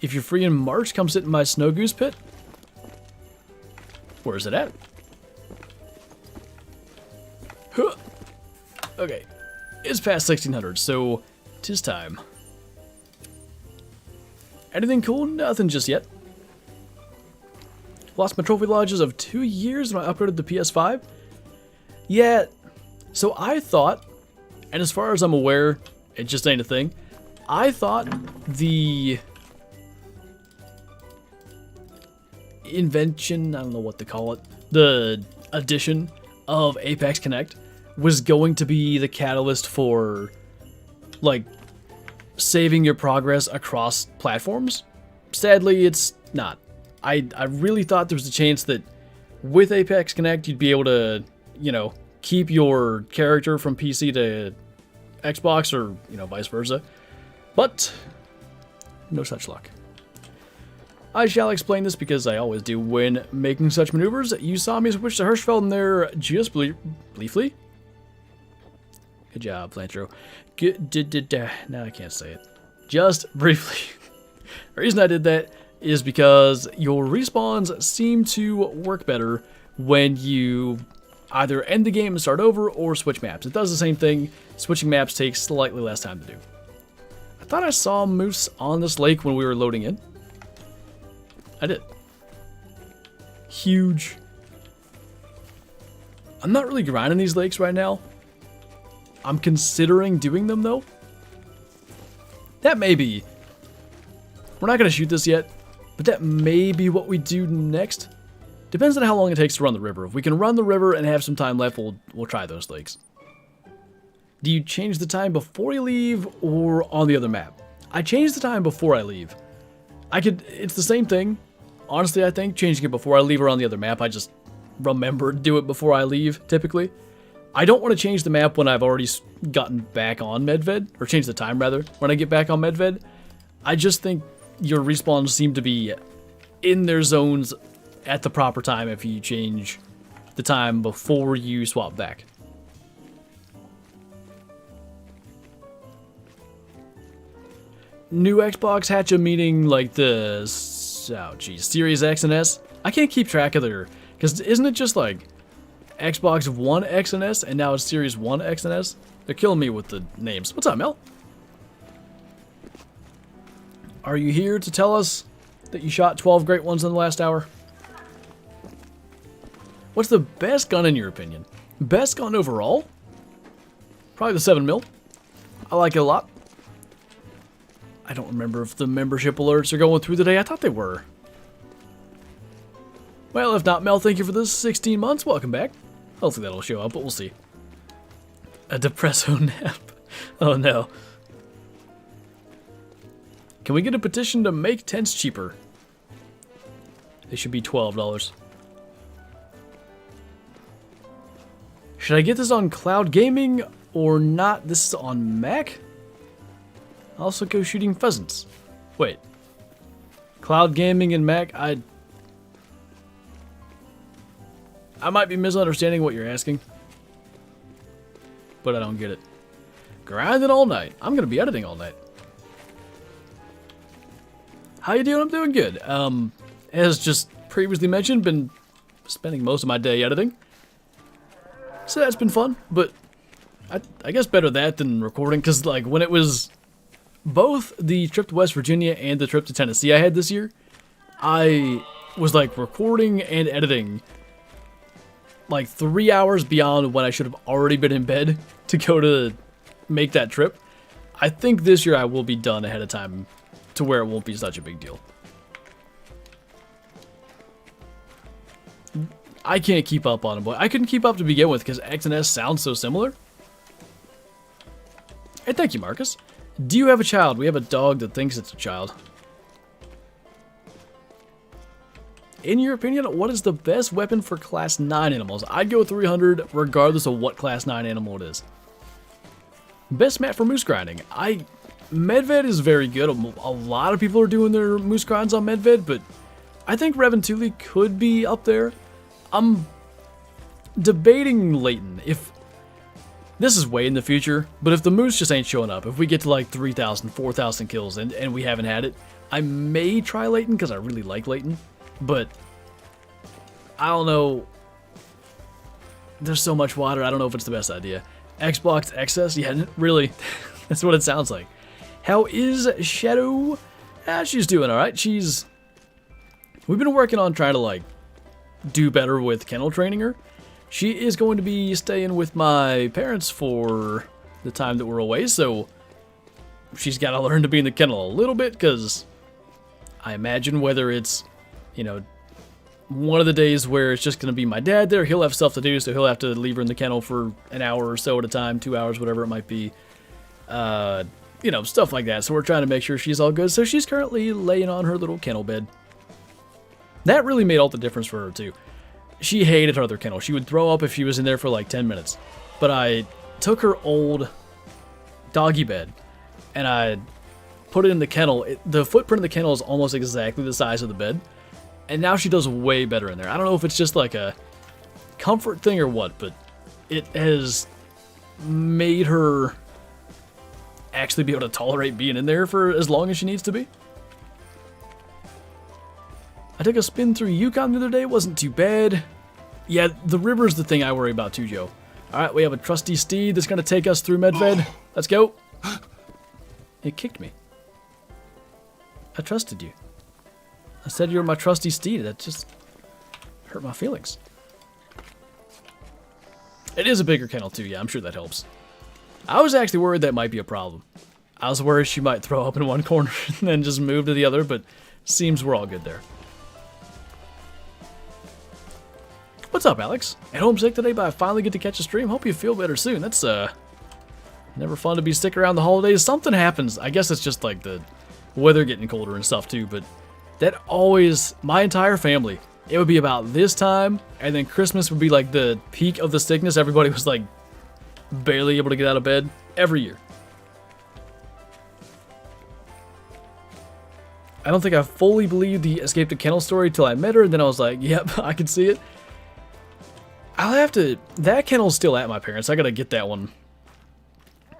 If you're free in March, come sit in my snow goose pit. Where's it at? Huh. Okay. It's past 1600, so 'tis time. Anything cool? Nothing just yet. Lost my trophy lodges of 2 years when I upgraded the PS5. Yeah, so I thought, and as far as I'm aware, it just ain't a thing. I thought the invention, I don't know what to call it, the addition of Apex Connect was going to be the catalyst for, like, saving your progress across platforms. Sadly, it's not. I really thought there was a chance that with Apex Connect, you'd be able to, you know, keep your character from PC to Xbox or, you know, vice versa. But no such luck. I shall explain this because I always do when making such maneuvers. You saw me switch to Hirschfeld there just briefly. Good job, Flinter. No, I can't say it. Just briefly. The reason I did that is because your respawns seem to work better when you either end the game and start over or switch maps. It does the same thing. Switching maps takes slightly less time to do. I thought I saw a moose on this lake when we were loading in. I did. Huge. I'm not really grinding these lakes right now. I'm considering doing them though. That may be. We're not going to shoot this yet, but that may be what we do next. Depends on how long it takes to run the river. If we can run the river and have some time left, we'll try those lakes. Do you change the time before you leave or on the other map? I change the time before I leave. It's the same thing. Honestly, I think changing it before I leave or on the other map, I just remember to do it before I leave, typically. I don't want to change the map when I've already gotten back on Medved, or change the time rather, when I get back on Medved. I just think your respawns seem to be in their zones at the proper time if you change the time before you swap back. New Xbox Hatcha meaning like the Series X and S. I can't keep track of their, because isn't it just like Xbox One X and S and now it's Series 1 X and S? They're killing me with the names. What's up, Mel? Are you here to tell us that you shot 12 great ones in the last hour? What's the best gun in your opinion? Best gun overall? Probably the 7mm. I like it a lot. I don't remember if the membership alerts are going through today. I thought they were. Well, if not, Mel, thank you for this 16 months. Welcome back. Hopefully that'll show up, but we'll see. A depresso nap. Oh no. Can we get a petition to make tents cheaper? They should be $12. Should I get this on cloud gaming or not? This is on Mac? I'll also go shooting pheasants. Wait. Cloud gaming and Mac? I might be misunderstanding what you're asking. But I don't get it. Grinding all night. I'm going to be editing all night. How you doing? I'm doing good. As just previously mentioned, been spending most of my day editing. So that's been fun, but I guess better that than recording, because like when it was both the trip to West Virginia and the trip to Tennessee I had this year, I was like recording and editing like 3 hours beyond when I should have already been in bed to go to make that trip. I think this year I will be done ahead of time to where it won't be such a big deal. I can't keep up on them, but I couldn't keep up to begin with because X and S sound so similar. Hey, thank you, Marcus. Do you have a child? We have a dog that thinks it's a child. In your opinion, what is the best weapon for Class 9 animals? I'd go 300 regardless of what Class 9 animal it is. Best map for moose grinding. Medved is very good. A lot of people are doing their moose grinds on Medved, but I think Reventuli could be up there. I'm debating Layton. If this is way in the future, but if the moose just ain't showing up, if we get to like 3,000, 4,000 kills and we haven't had it, I may try Layton because I really like Layton. But I don't know. There's so much water. I don't know if it's the best idea. Xbox XS? Yeah, really. That's what it sounds like. How is Shadow? She's doing all right. We've been working on trying to like do better with kennel training her. She is going to be staying with my parents for the time that we're away, so she's got to learn to be in the kennel a little bit, because I imagine whether it's, you know, one of the days where it's just going to be my dad there, he'll have stuff to do, so he'll have to leave her in the kennel for an hour or so at a time, 2 hours, whatever it might be. You know, stuff like that. So we're trying to make sure she's all good. So she's currently laying on her little kennel bed. That really made all the difference for her, too. she hated her other kennel. She would throw up if she was in there for like 10 minutes. But I took her old doggy bed and I put it in the kennel. The footprint of the kennel is almost exactly the size of the bed. And now she does way better in there. I don't know if it's just like a comfort thing or what, but it has made her actually be able to tolerate being in there for as long as she needs to be. I took a spin through Yukon the other day. It wasn't too bad. Yeah, the river's the thing I worry about too, Joe. Alright, we have a trusty steed that's going to take us through Medved. Let's go. It kicked me. I trusted you. I said you were my trusty steed. That just hurt my feelings. It is a bigger kennel too, yeah, I'm sure that helps. I was actually worried that might be a problem. I was worried she might throw up in one corner and then just move to the other, but seems we're all good there. What's up, Alex? At home sick today, but I finally get to catch a stream. Hope you feel better soon. That's, never fun to be sick around the holidays. Something happens. I guess it's just like the weather getting colder and stuff too, but that always, my entire family, it would be about this time, and then Christmas would be like the peak of the sickness. Everybody was like barely able to get out of bed every year. I don't think I fully believed the escape the kennel story till I met her, and then I was like, yep, I can see it. I'll have to, that kennel's still at my parents'. I gotta get that one.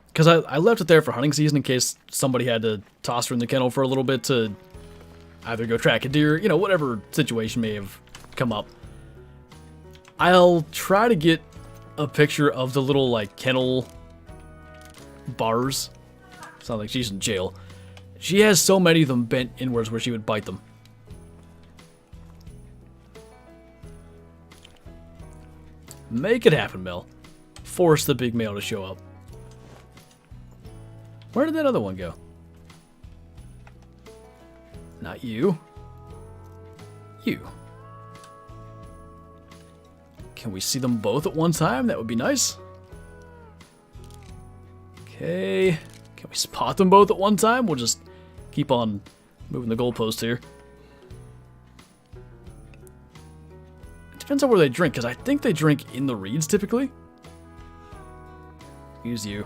Because I left it there for hunting season in case somebody had to toss her in the kennel for a little bit to either go track a deer, you know, whatever situation may have come up. I'll try to get a picture of the little, like, kennel bars. Sounds like she's in jail. She has so many of them bent inwards where she would bite them. Make it happen, Mel. Force the big male to show up. Where did that other one go? Not you. You. Can we see them both at one time? That would be nice. Okay. Can we spot them both at one time? We'll just keep on moving the goalpost here. It depends on where they drink, because I think they drink in the reeds typically. Use you.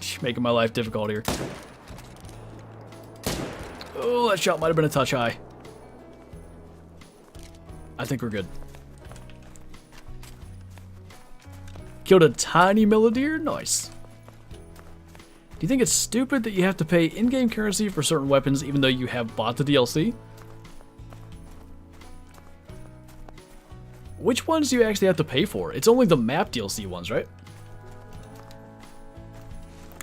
You're making my life difficult here. Oh, that shot might have been a touch high. I think we're good. Killed a tiny Melodeer? Nice. Do you think it's stupid that you have to pay in-game currency for certain weapons even though you have bought the DLC? Which ones do you actually have to pay for? It's only the map DLC ones, right?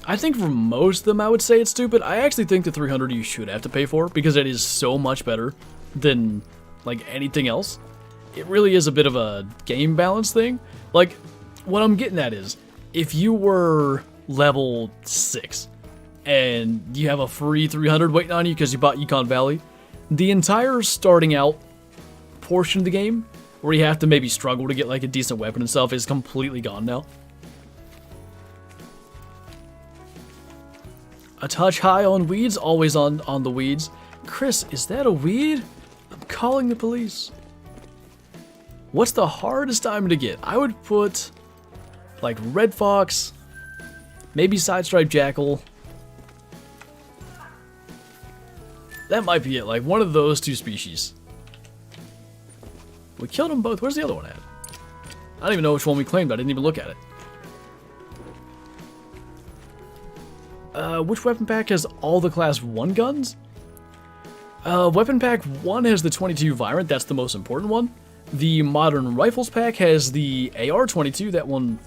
I think for most of them I would say it's stupid. I actually think the 300 you should have to pay for because it is so much better than like anything else. It really is a bit of a game balance thing. Like, what I'm getting at is, if you were level 6 and you have a free 300 waiting on you because you bought Yukon Valley, the entire starting out portion of the game where you have to maybe struggle to get like a decent weapon and stuff is completely gone now. A touch high on weeds, always on the weeds. Chris, is that a weed? I'm calling the police. What's the hardest item to get? I would put like red fox, maybe side-striped jackal. That might be it, like one of those two species. We killed them both. Where's the other one at? I don't even know which one we claimed. I didn't even look at it. Which weapon pack has all the class 1 guns? Weapon pack 1 has the 22 Virant. That's the most important one. The modern rifles pack has the AR-22. That one,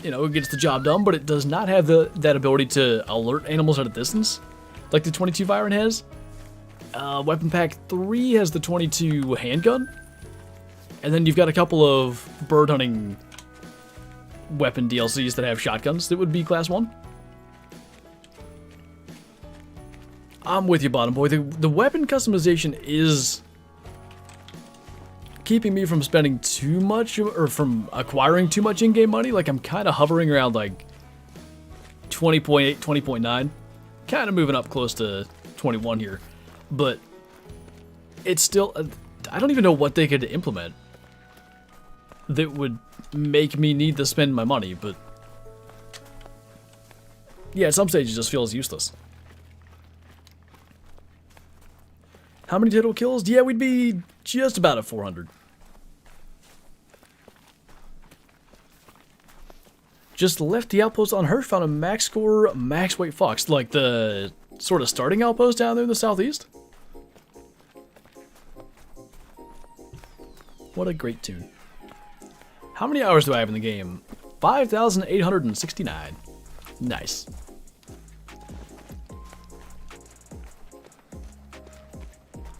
you know, it gets the job done, but it does not have that ability to alert animals at a distance, like the 22 Virant has. Weapon pack 3 has the 22 handgun. And then you've got a couple of bird hunting weapon DLCs that have shotguns that would be class 1. I'm with you, Bottom Boy. The weapon customization is keeping me from spending too much, or from acquiring too much in-game money. Like, I'm kind of hovering around, like, 20.8, 20.9. Kind of moving up close to 21 here. But it's still, I don't even know what they could implement. that would make me need to spend my money, but yeah, at some stage it just feels useless. How many total kills? Yeah, we'd be just about at 400. Just left the outpost on Hirsch, found a max score, max weight fox, like the sort of starting outpost down there in the southeast. What a great tune. How many hours do I have in the game? 5,869. Nice.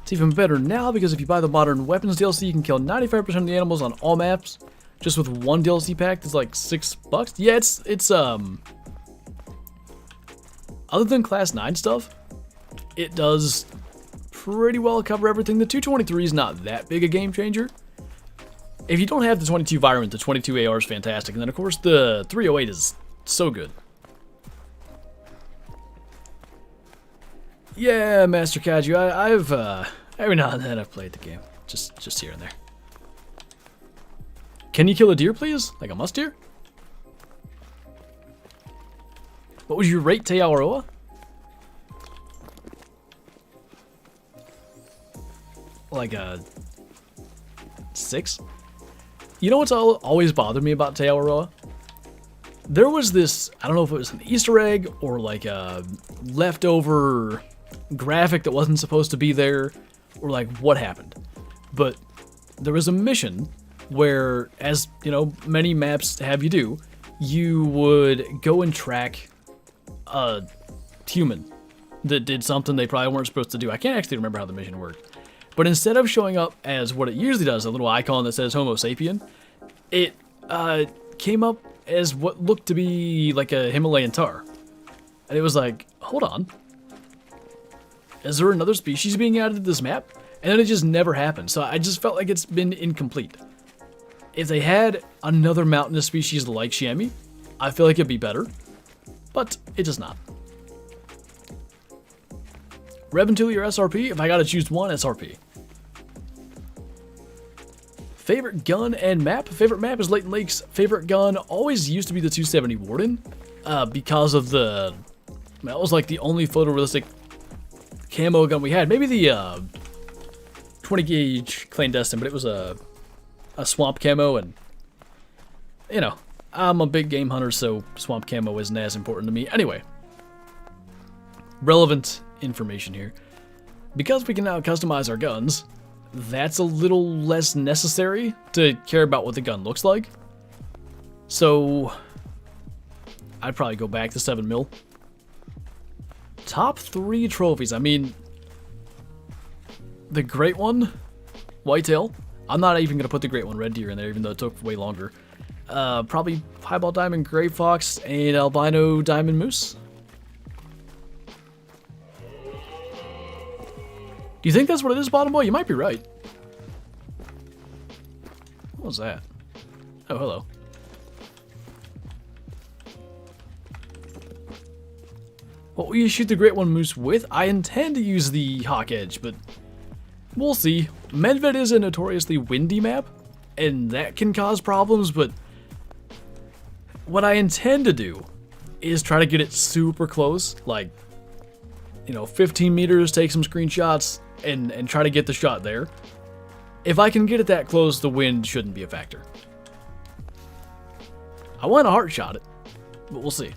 It's even better now because if you buy the modern weapons DLC, you can kill 95% of the animals on all maps. Just with one DLC pack, it's like $6. Yeah, it's other than Class 9 stuff, it does pretty well cover everything. The 223 is not that big a game changer. If you don't have the 22 Virant, the 22 AR is fantastic. And then, of course, the 308 is so good. Yeah, Master Kaju, I've every now and then I've played the game. Just here and there. Can you kill a deer, please? Like a musk deer? What would you rate Te Awaroa? Like a 6? You know what's always bothered me about Te Awaroa? There was this, I don't know if it was an Easter egg or like a leftover graphic that wasn't supposed to be there, or like what happened. But there was a mission where, as you know, many maps have you do, you would go and track a human that did something they probably weren't supposed to do. I can't actually remember how the mission worked. But instead of showing up as what it usually does, a little icon that says Homo sapien, it came up as what looked to be like a Himalayan tar. And it was like, hold on. Is there another species being added to this map? And then it just never happened. So I just felt like it's been incomplete. If they had another mountainous species like chamois, I feel like it'd be better. But it does not. Reventilli or SRP? If I gotta choose one, SRP. Favorite gun and map? Favorite map is Leighton Lakes. Favorite gun always used to be the 270 Warden. Because of the... That was like the only photorealistic camo gun we had. Maybe the 20 gauge clandestine, but it was a swamp camo, and you know, I'm a big game hunter, so swamp camo isn't as important to me. Anyway, relevant information here. Because we can now customize our guns, that's a little less necessary to care about what the gun looks like. So I'd probably go back to 7mm. Top 3 trophies. I mean, the great one, whitetail. I'm not even going to put the great one, red deer, in there, even though it took way longer. Probably highball diamond, gray fox, and albino diamond moose. Do you think that's what it is, Bottom Boy? You might be right. What was that? Oh, hello. What will you shoot the great one moose with? I intend to use the hawk edge, but we'll see. Medved is a notoriously windy map, and that can cause problems, but what I intend to do is try to get it super close, like, you know, 15 meters, take some screenshots, and try to get the shot there. If I can get it that close, the wind shouldn't be a factor. I want to heart shot it, but we'll see.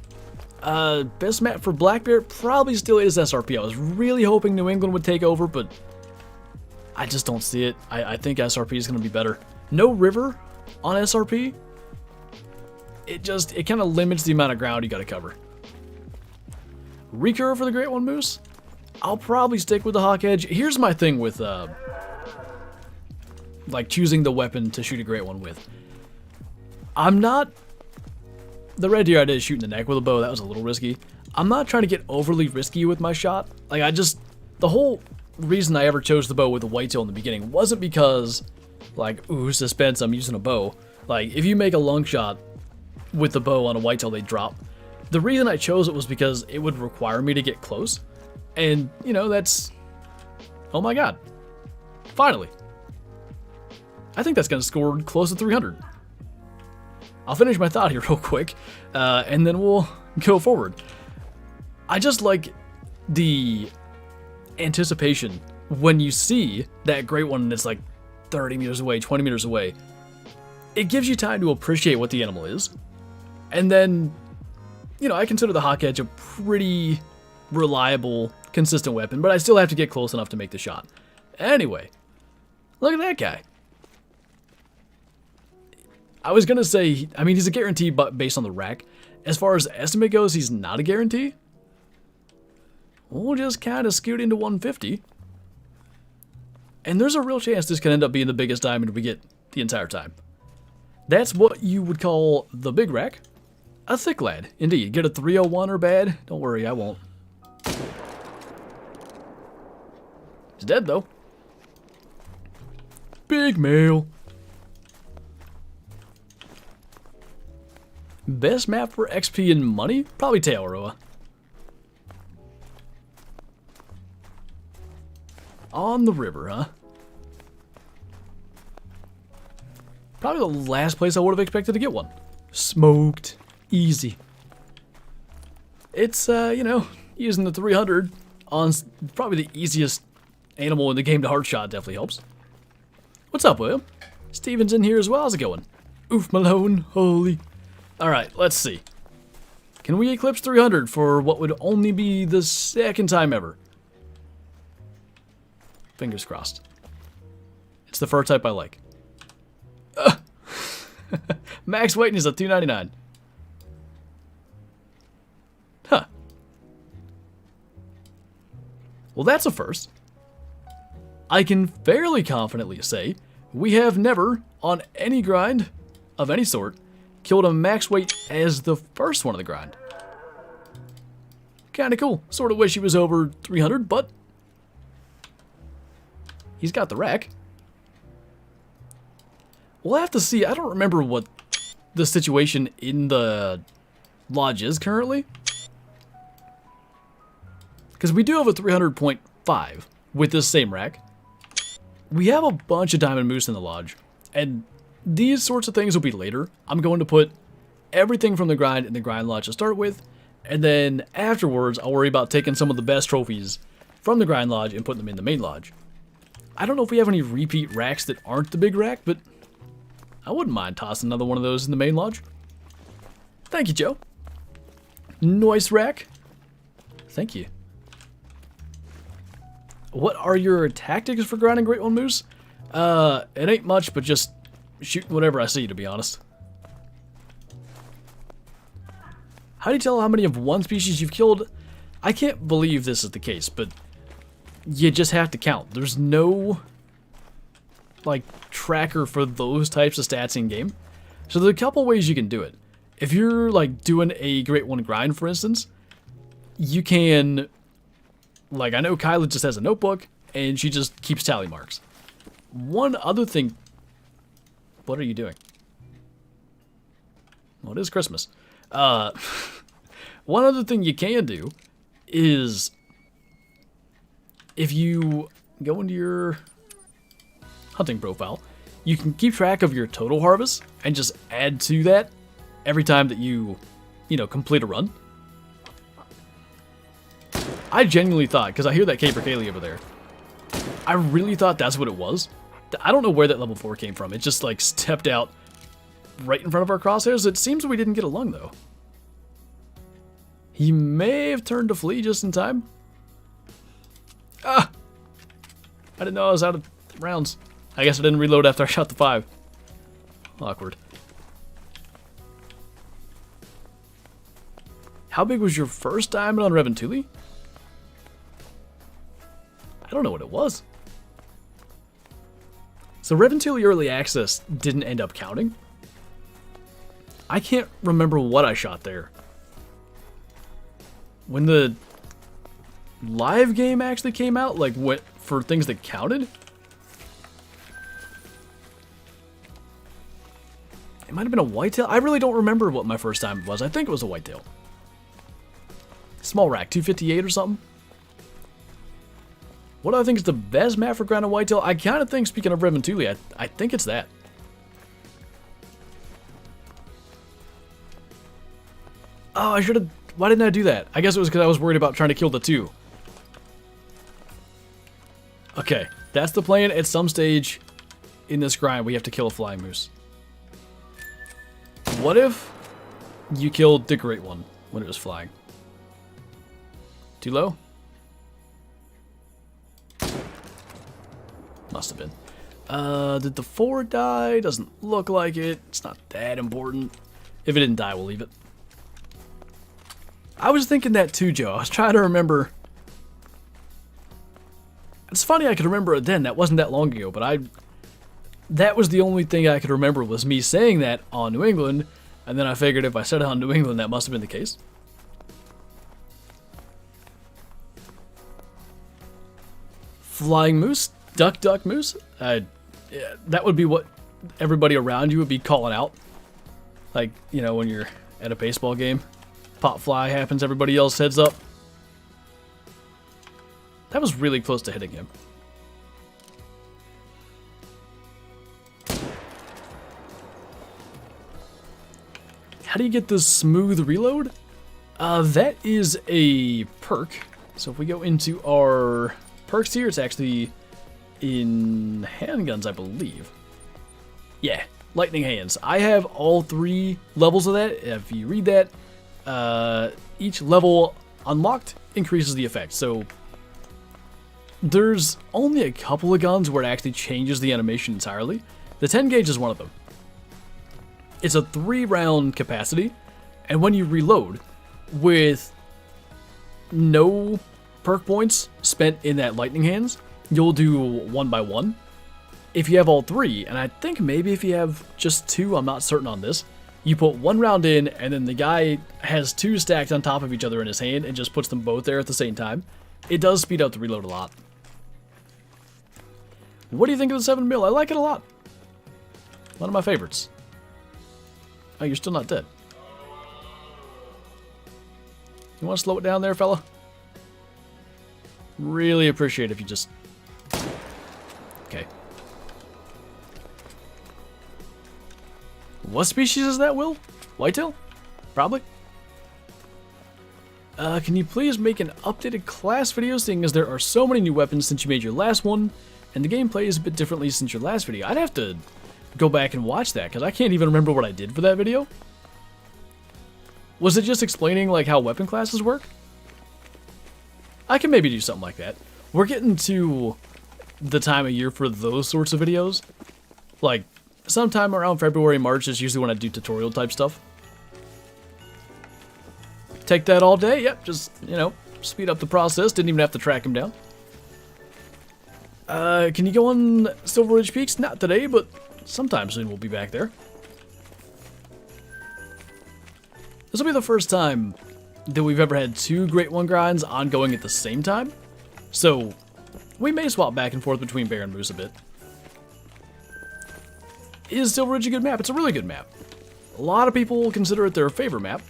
Best map for Black Bear probably still is SRP. I was really hoping New England would take over, but I just don't see it. I think SRP is going to be better. No river on SRP. It kind of limits the amount of ground you got to cover. Recur for the Great One Moose? I'll probably stick with the Hawk Edge. Here's my thing with like choosing the weapon to shoot a Great One with. I'm not... The red deer I did shooting the neck with a bow, that was a little risky. I'm not trying to get overly risky with my shot. Like, the whole reason I ever chose the bow with the whitetail in the beginning wasn't because, like, ooh, suspense, I'm using a bow. Like, if you make a lung shot with the bow on a whitetail, they drop. The reason I chose it was because it would require me to get close. And, you know, that's... Oh my god. Finally. I think that's going to score close to 300. I'll finish my thought here real quick, and then we'll go forward. I just like the anticipation when you see that great one and it's like 30 meters away, 20 meters away. It gives you time to appreciate what the animal is. And then, you know, I consider the Hawk Edge a pretty reliable, consistent weapon, but I still have to get close enough to make the shot. Anyway, look at that guy. I was going to say, I mean, he's a guarantee but based on the rack. As far as the estimate goes, he's not a guarantee. We'll just kind of scoot into 150. And there's a real chance this could end up being the biggest diamond we get the entire time. That's what you would call the big rack. A thick lad, indeed. Get a 301 or bad? Don't worry, I won't. He's dead, though. Big male. Best map for XP and money? Probably Teoroa. On the river, huh? Probably the last place I would have expected to get one. Smoked. Easy. It's, you know, using the 300 on probably the easiest animal in the game to hard shot definitely helps. What's up, William? Steven's in here as well. How's it going? Oof, Malone. Holy. Alright, let's see. Can we eclipse 300 for what would only be the second time ever? Fingers crossed. It's the fur type I like. Max weight is a 299. Huh. Well, that's a first. I can fairly confidently say we have never, on any grind of any sort, killed a max weight as the first one of the grind. Kinda cool. Sort of wish he was over 300, but he's got the rack. We'll have to see. I don't remember what the situation in the lodge is currently. Because we do have a 300.5 with this same rack. We have a bunch of diamond moose in the lodge. And these sorts of things will be later. I'm going to put everything from the grind in the grind lodge to start with. And then afterwards, I'll worry about taking some of the best trophies from the grind lodge and putting them in the main lodge. I don't know if we have any repeat racks that aren't the big rack, but I wouldn't mind tossing another one of those in the main lodge. Thank you, Joe. Nice rack. Thank you. What are your tactics for grinding Great One Moose? It ain't much, but just shooting whatever I see, to be honest. How do you tell how many of one species you've killed? I can't believe this is the case, but you just have to count. There's no, like, tracker for those types of stats in game. So there's a couple ways you can do it. If you're, like, doing a Great One grind, for instance, you can, like, I know Kyla just has a notebook, and she just keeps tally marks. One other thing... What are you doing? Well, it is Christmas. One other thing you can do is if you go into your hunting profile, you can keep track of your total harvest and just add to that every time that you know, complete a run. I genuinely thought, because I hear that Caper Kaylee over there, I really thought that's what it was. I don't know where that level 4 came from. It just, like, stepped out right in front of our crosshairs. It seems we didn't get a lung, though. He may have turned to flee just in time. Ah! I didn't know I was out of rounds. I guess I didn't reload after I shot the 5. Awkward. How big was your first diamond on Reventuli? I don't know what it was. So Reventuli Early Access didn't end up counting. I can't remember what I shot there. When the live game actually came out, like what for things that counted? It might have been a whitetail. I really don't remember what my first time was. I think it was a whitetail. Small rack, 258 or something. What do I think is the best map for grinding whitetail? I kind of think, speaking of Reventuli, I think it's that. Oh, I should have... Why didn't I do that? I guess it was because I was worried about trying to kill the 2. Okay, that's the plan. At some stage in this grind, we have to kill a flying moose. What if you killed the great one when it was flying? Too low? Must have been. Did the 4 die? Doesn't look like it. It's not that important. If it didn't die, we'll leave it. I was thinking that too, Joe. I was trying to remember. It's funny I could remember it then. That wasn't that long ago, but that was the only thing I could remember was me saying that on New England, and then I figured if I said it on New England, that must have been the case. Flying moose? Duck, duck, moose? Yeah, that would be what everybody around you would be calling out. Like, you know, when you're at a baseball game. Pop fly happens, everybody else heads up. That was really close to hitting him. How do you get this smooth reload? That is a perk. So if we go into our perks here, it's actually in handguns, I believe. Yeah, lightning hands. I have all 3 levels of that. If you read that, each level unlocked increases the effect. So there's only a couple of guns where it actually changes the animation entirely. The 10 gauge is one of them. It's a 3-round capacity, and when you reload with no perk points spent in that lightning hands, you'll do 1 by 1. If you have all 3, and I think maybe if you have just 2, I'm not certain on this, you put 1 round in, and then the guy has 2 stacked on top of each other in his hand and just puts them both there at the same time. It does speed up the reload a lot. What do you think of the 7mm? I like it a lot. One of my favorites. Oh, you're still not dead. You want to slow it down there, fella? Really appreciate if you just... Okay. What species is that, Will? Whitetail? Probably. Can you please make an updated class video, seeing as there are so many new weapons since you made your last one, and the gameplay is a bit differently since your last video? I'd have to go back and watch that, because I can't even remember what I did for that video. Was it just explaining, like, how weapon classes work? I can maybe do something like that. We're getting to the time of year for those sorts of videos. Like, sometime around February, March is usually when I do tutorial type stuff. Take that all day? Yep, just, you know, speed up the process. Didn't even have to track him down. Can you go on Silver Ridge Peaks? Not today, but sometime soon we'll be back there. This will be the first time that we've ever had 2 Great One grinds ongoing at the same time. So, we may swap back and forth between Bear and Moose a bit. Is Silver Ridge a good map? It's a really good map. A lot of people consider it their favorite map.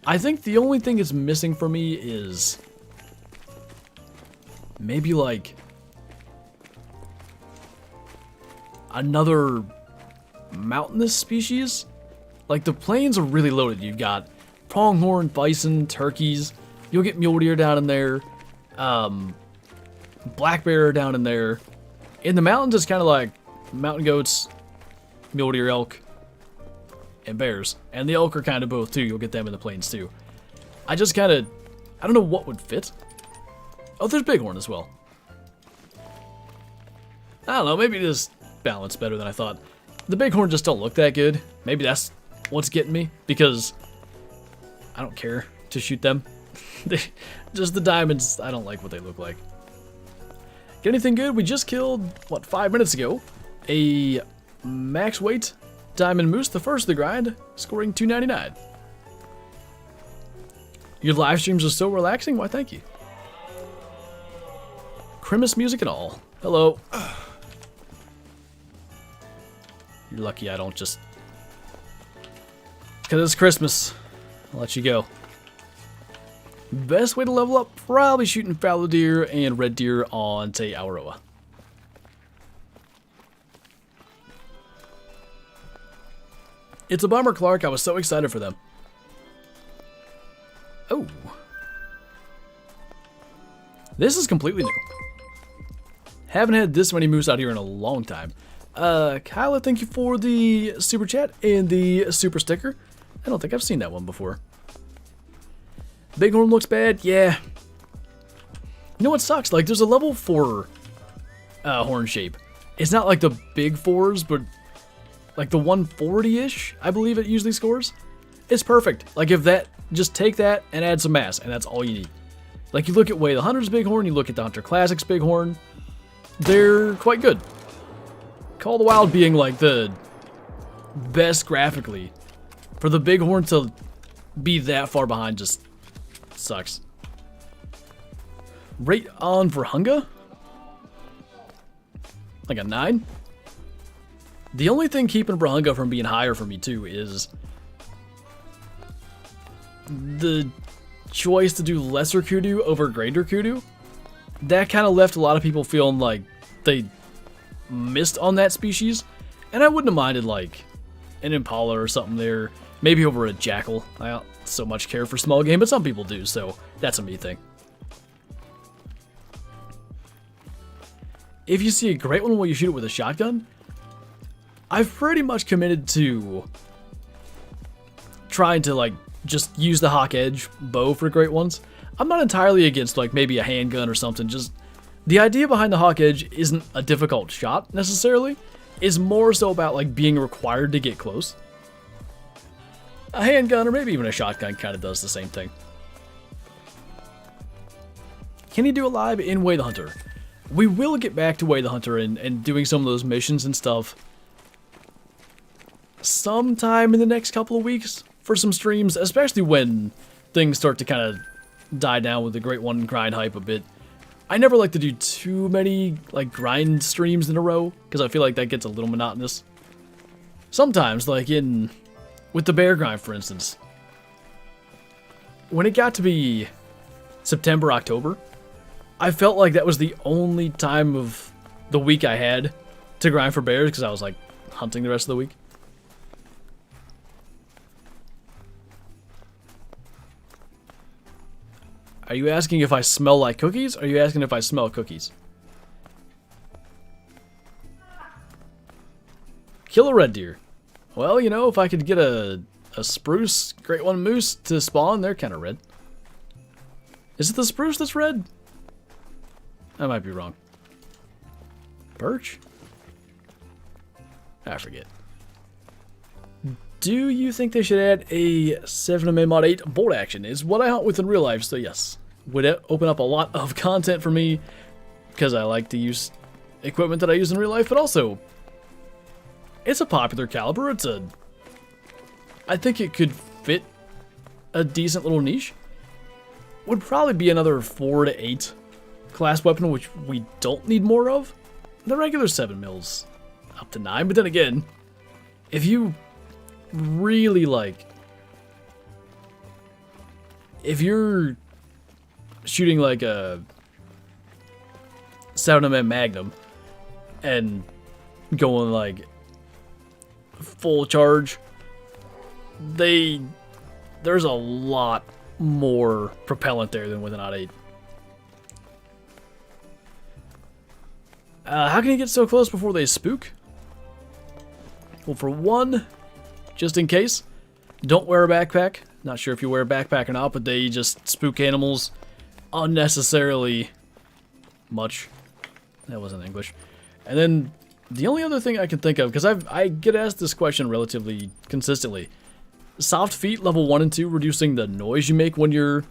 I think the only thing it's missing for me is maybe like another mountainous species. Like the plains are really loaded. You've got pronghorn, bison, turkeys. You'll get mule deer down in there. Black bear down in there. In the mountains, it's kind of like mountain goats, mule deer, elk, and bears. And the elk are kind of both too. You'll get them in the plains too. I just kind of, I don't know what would fit. Oh, there's bighorn as well. I don't know, maybe it is balanced better than I thought. The bighorn just don't look that good. Maybe that's what's getting me, because I don't care to shoot them. Just the diamonds, I don't like what they look like. Get anything good? We just killed, what, 5 minutes ago, a max weight diamond moose, the first of the grind, scoring 299. Your live streams are so relaxing? Why, thank you. Christmas music and all. Hello. You're lucky I don't just... Because it's Christmas. I'll let you go. Best way to level up, probably shooting fallow deer and red deer on, say, Aurora. It's a bummer, Clark. I was so excited for them. Oh. This is completely new. Haven't had this many moose out here in a long time. Kyla, thank you for the super chat and the super sticker. I don't think I've seen that one before. Bighorn looks bad, yeah. You know what sucks? Like, there's a level 4 horn shape. It's not like the big 4s, but like the 140-ish, I believe it usually scores. It's perfect. Like, if that, just take that and add some mass, and that's all you need. Like, you look at Way the Hunter's Bighorn, you look at the Hunter Classics Bighorn, they're quite good. Call the Wild being like the best graphically. For the Bighorn to be that far behind just sucks. Rate on for Hunga? Like a 9? The only thing keeping Brahunga from being higher for me too is the choice to do lesser kudu over greater kudu. That kind of left a lot of people feeling like they missed on that species, and I wouldn't have minded like an impala or something there, maybe over a jackal. I don't so much care for small game, but some people do, so that's a me thing. If you see a great one, will you shoot it with a shotgun? I've pretty much committed to trying to like just use the Hawk Edge bow for great ones. I'm not entirely against like maybe a handgun or something, just the idea behind the Hawk Edge isn't a difficult shot necessarily, it's more so about like being required to get close. A handgun or maybe even a shotgun kind of does the same thing. Can you do a live in Way the Hunter? We will get back to Way the Hunter and doing some of those missions and stuff sometime in the next couple of weeks for some streams, especially when things start to kind of die down with the Great One grind hype a bit. I never like to do too many like grind streams in a row because I feel like that gets a little monotonous. Sometimes, like with the bear grind, for instance, when it got to be September, October, I felt like that was the only time of the week I had to grind for bears because I was like hunting the rest of the week. Are you asking if I smell like cookies? Or are you asking if I smell cookies? Kill a red deer. Well, you know, if I could get a spruce Great One moose to spawn, they're kind of red. Is it the spruce that's red? I might be wrong. Birch? I forget. Do you think they should add a 7MA Mod 8 bolt action? Is what I hunt with in real life, so yes. Would open up a lot of content for me because I like to use equipment that I use in real life, but also it's a popular caliber. I think it could fit a decent little niche. Would probably be another 4 to 8 class weapon, which we don't need more of. The regular 7mm up to 9, but then again, if you really like, if you're shooting like a 7mm Magnum and going like full charge, there's a lot more propellant there than with an Odd 8. How can you get so close before they spook? Well, for one, just in case, don't wear a backpack. Not sure if you wear a backpack or not, but they just spook animals unnecessarily much. That wasn't English. And then the only other thing I can think of, because I get asked this question relatively consistently, soft feet level 1 and 2, reducing the noise you make when you're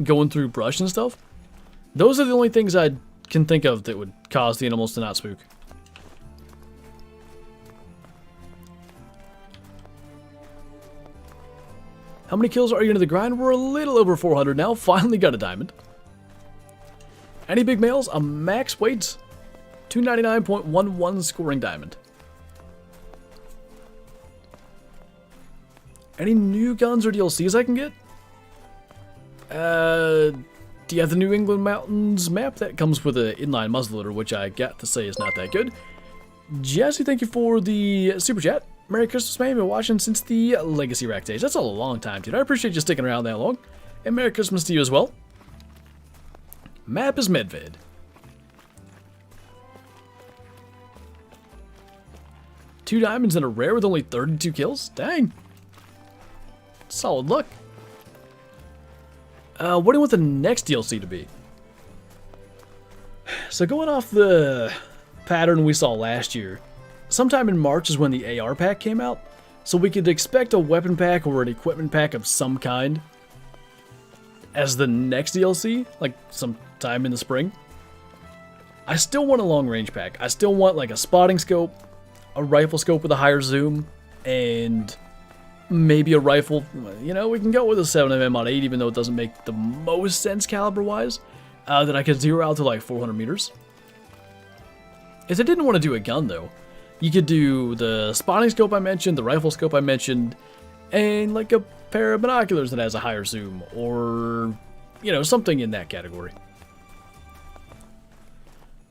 going through brush and stuff. Those are the only things I can think of that would cause the animals to not spook. How many kills are you into the grind? We're a little over 400 now. Finally got a diamond. Any big males? A max weight 299.11 scoring diamond. Any new guns or DLCs I can get? Do you have the New England Mountains map that comes with an inline muzzleloader, which I got to say is not that good. Jesse, thank you for the super chat. Merry Christmas, man. I've been watching since the Legacy Rack days. That's a long time, dude. I appreciate you sticking around that long. And Merry Christmas to you as well. Map is Medved. Two diamonds and a rare with only 32 kills? Dang. Solid luck. What do you want the next DLC to be? So going off the pattern we saw last year, sometime in March is when the AR pack came out, so we could expect a weapon pack or an equipment pack of some kind as the next DLC, like sometime in the spring. I still want a long range pack. I still want like a spotting scope, a rifle scope with a higher zoom, and maybe a rifle. You know, we can go with a 7mm on 8, even though it doesn't make the most sense caliber-wise. That I could zero out to like 400 meters. If I didn't want to do a gun, though, you could do the spotting scope I mentioned, the rifle scope I mentioned, and like a pair of binoculars that has a higher zoom, or, you know, something in that category.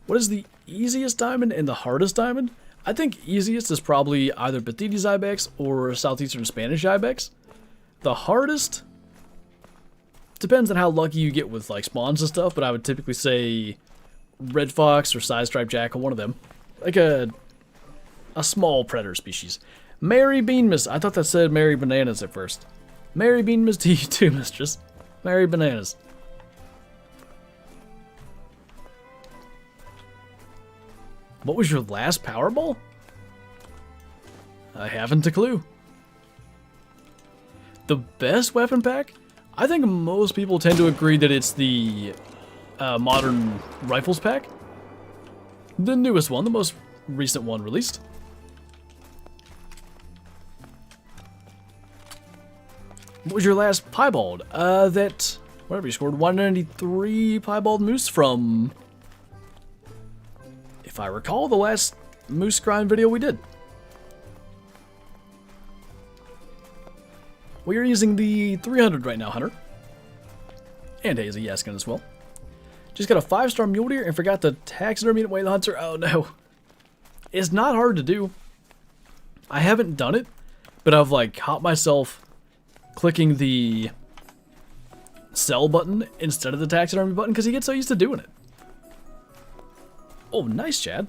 What is the easiest diamond and the hardest diamond? I think easiest is probably either Batiti's Ibex or Southeastern Spanish Ibex. The hardest depends on how lucky you get with like spawns and stuff, but I would typically say Red Fox or Side Stripe Jackal, one of them. Like a small predator species. Mary Beanmas. I thought that said Mary Bananas at first. Mary Beanmas to you too, mistress. Mary Bananas. What was your last Powerball? I haven't a clue. The best weapon pack? I think most people tend to agree that it's the modern rifles pack. The newest one, the most recent one released. What was your last piebald? That, whatever you scored, 193 piebald moose from, if I recall, the last moose grind video we did. We are using the 300 right now, Hunter. And Hazy Yaskin as well. Just got a 5-star mule deer and forgot to taxidermy it away the hunter. Oh no. It's not hard to do. I haven't done it, but I've like caught myself clicking the sell button instead of the taxidermy button because you get so used to doing it. Oh, nice, Chad.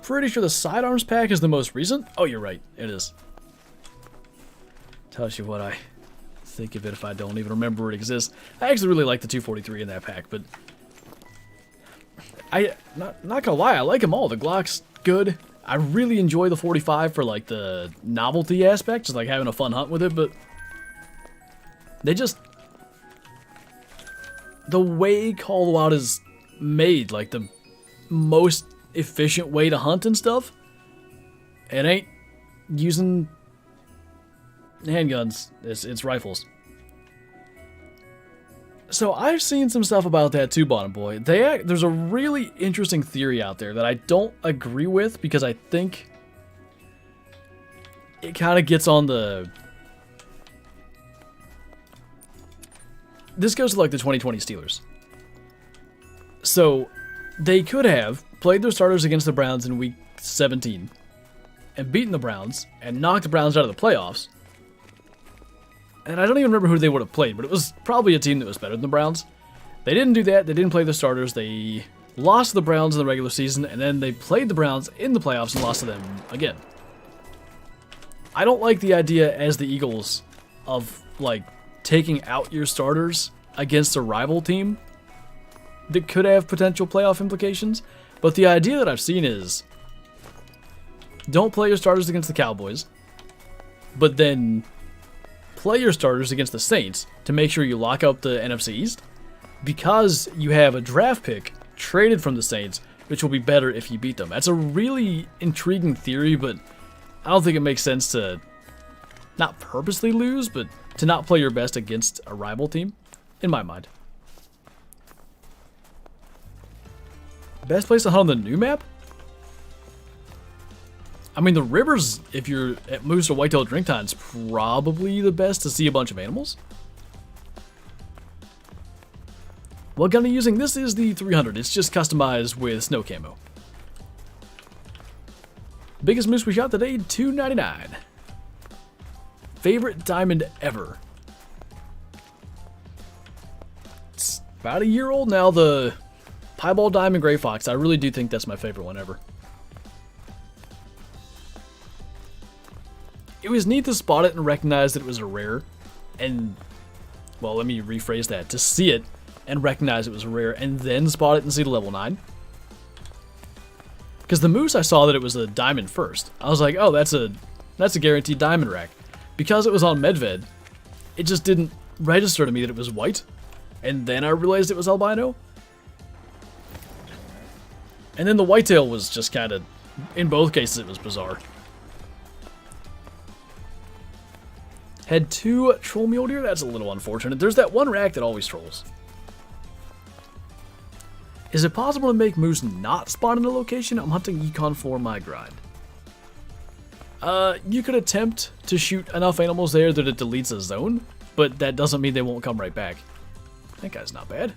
Pretty sure the sidearms pack is the most recent. Oh, you're right. It is. Tells you what I think of it if I don't even remember it exists. I actually really like the 243 in that pack, but not gonna lie, I like them all. The Glock's good. I really enjoy the 45 for like the novelty aspect, just like having a fun hunt with it, but they just, the way Call of the Wild is made, like the most efficient way to hunt and stuff, it ain't using handguns, it's rifles. So I've seen some stuff about that too, Bottom Boy. There's a really interesting theory out there that I don't agree with because I think it kind of gets on the... This goes to like the 2020 Steelers. So they could have played their starters against the Browns in week 17 and beaten the Browns and knocked the Browns out of the playoffs. And I don't even remember who they would have played, but it was probably a team that was better than the Browns. They didn't do that. They didn't play their starters. They lost to the Browns in the regular season, and then they played the Browns in the playoffs and lost to them again. I don't like the idea as the Eagles of, like, taking out your starters against a rival team that could have potential playoff implications. But the idea that I've seen is don't play your starters against the Cowboys, but then play your starters against the Saints to make sure you lock up the NFC East, because you have a draft pick traded from the Saints, which will be better if you beat them. That's a really intriguing theory, but I don't think it makes sense to not purposely lose, but to not play your best against a rival team, in my mind. Best place to hunt on the new map? I mean, the rivers, if you're at Moose or Whitetail Drink Time, is probably the best to see a bunch of animals. What gun are you using? This is the 300. It's just customized with snow camo. Biggest moose we shot today, 299. Favorite diamond ever? about a year old now, the Piebald Diamond Gray Fox. I really do think that's my favorite one ever. It was neat to spot it and recognize that it was a rare, and, well, let me rephrase that, to see it and recognize it was a rare, and then spot it and see the level 9. Because the moose, I saw that it was a diamond first. I was like, oh, that's a guaranteed diamond rack. Because it was on Medved, it just didn't register to me that it was white, and then I realized it was albino. And then the whitetail was just kind of, in both cases, it was bizarre. Had 2 troll mule deer? That's a little unfortunate. There's that one rack that always trolls. Is it possible to make moose not spawn in a location? I'm hunting econ for my grind. You could attempt to shoot enough animals there that it deletes a zone, but that doesn't mean they won't come right back. That guy's not bad.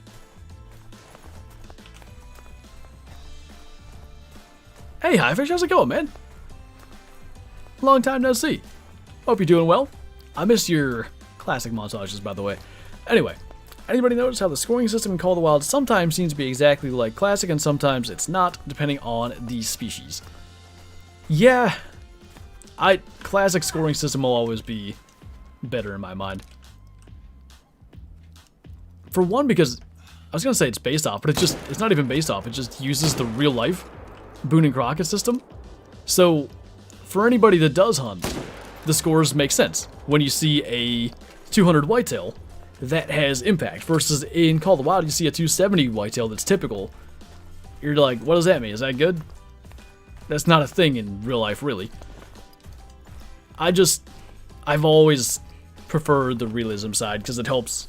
Hey, Highfish, how's it going, man? Long time no see. Hope you're doing well. I missed your classic montages, by the way. Anyway, anybody notice how the scoring system in Call of the Wild sometimes seems to be exactly like classic and sometimes it's not, depending on the species? Yeah, classic scoring system will always be better in my mind. For one, because I was gonna say it's based off, but it's not even based off. It just uses the real life Boone and Crockett system. So for anybody that does hunt, the scores make sense. When you see a 200 whitetail, that has impact. Versus in Call of the Wild, you see a 270 whitetail that's typical. You're like, what does that mean? Is that good? That's not a thing in real life, really. I've always preferred the realism side because it helps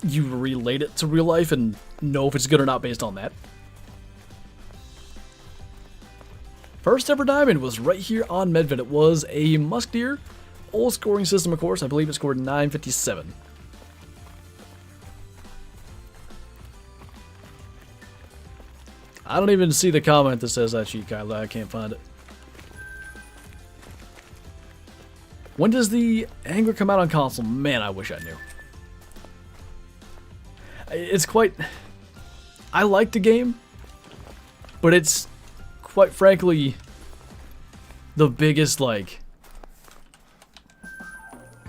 you relate it to real life and know if it's good or not based on that. First ever diamond was right here on Medved. It was a musk deer. Old scoring system, of course. I believe it scored 957. I don't even see the comment that says I cheat, Kyla. I can't find it. When does the Angler come out on console? Man, I wish I knew. It's quite... I like the game, but it's quite frankly the biggest, like,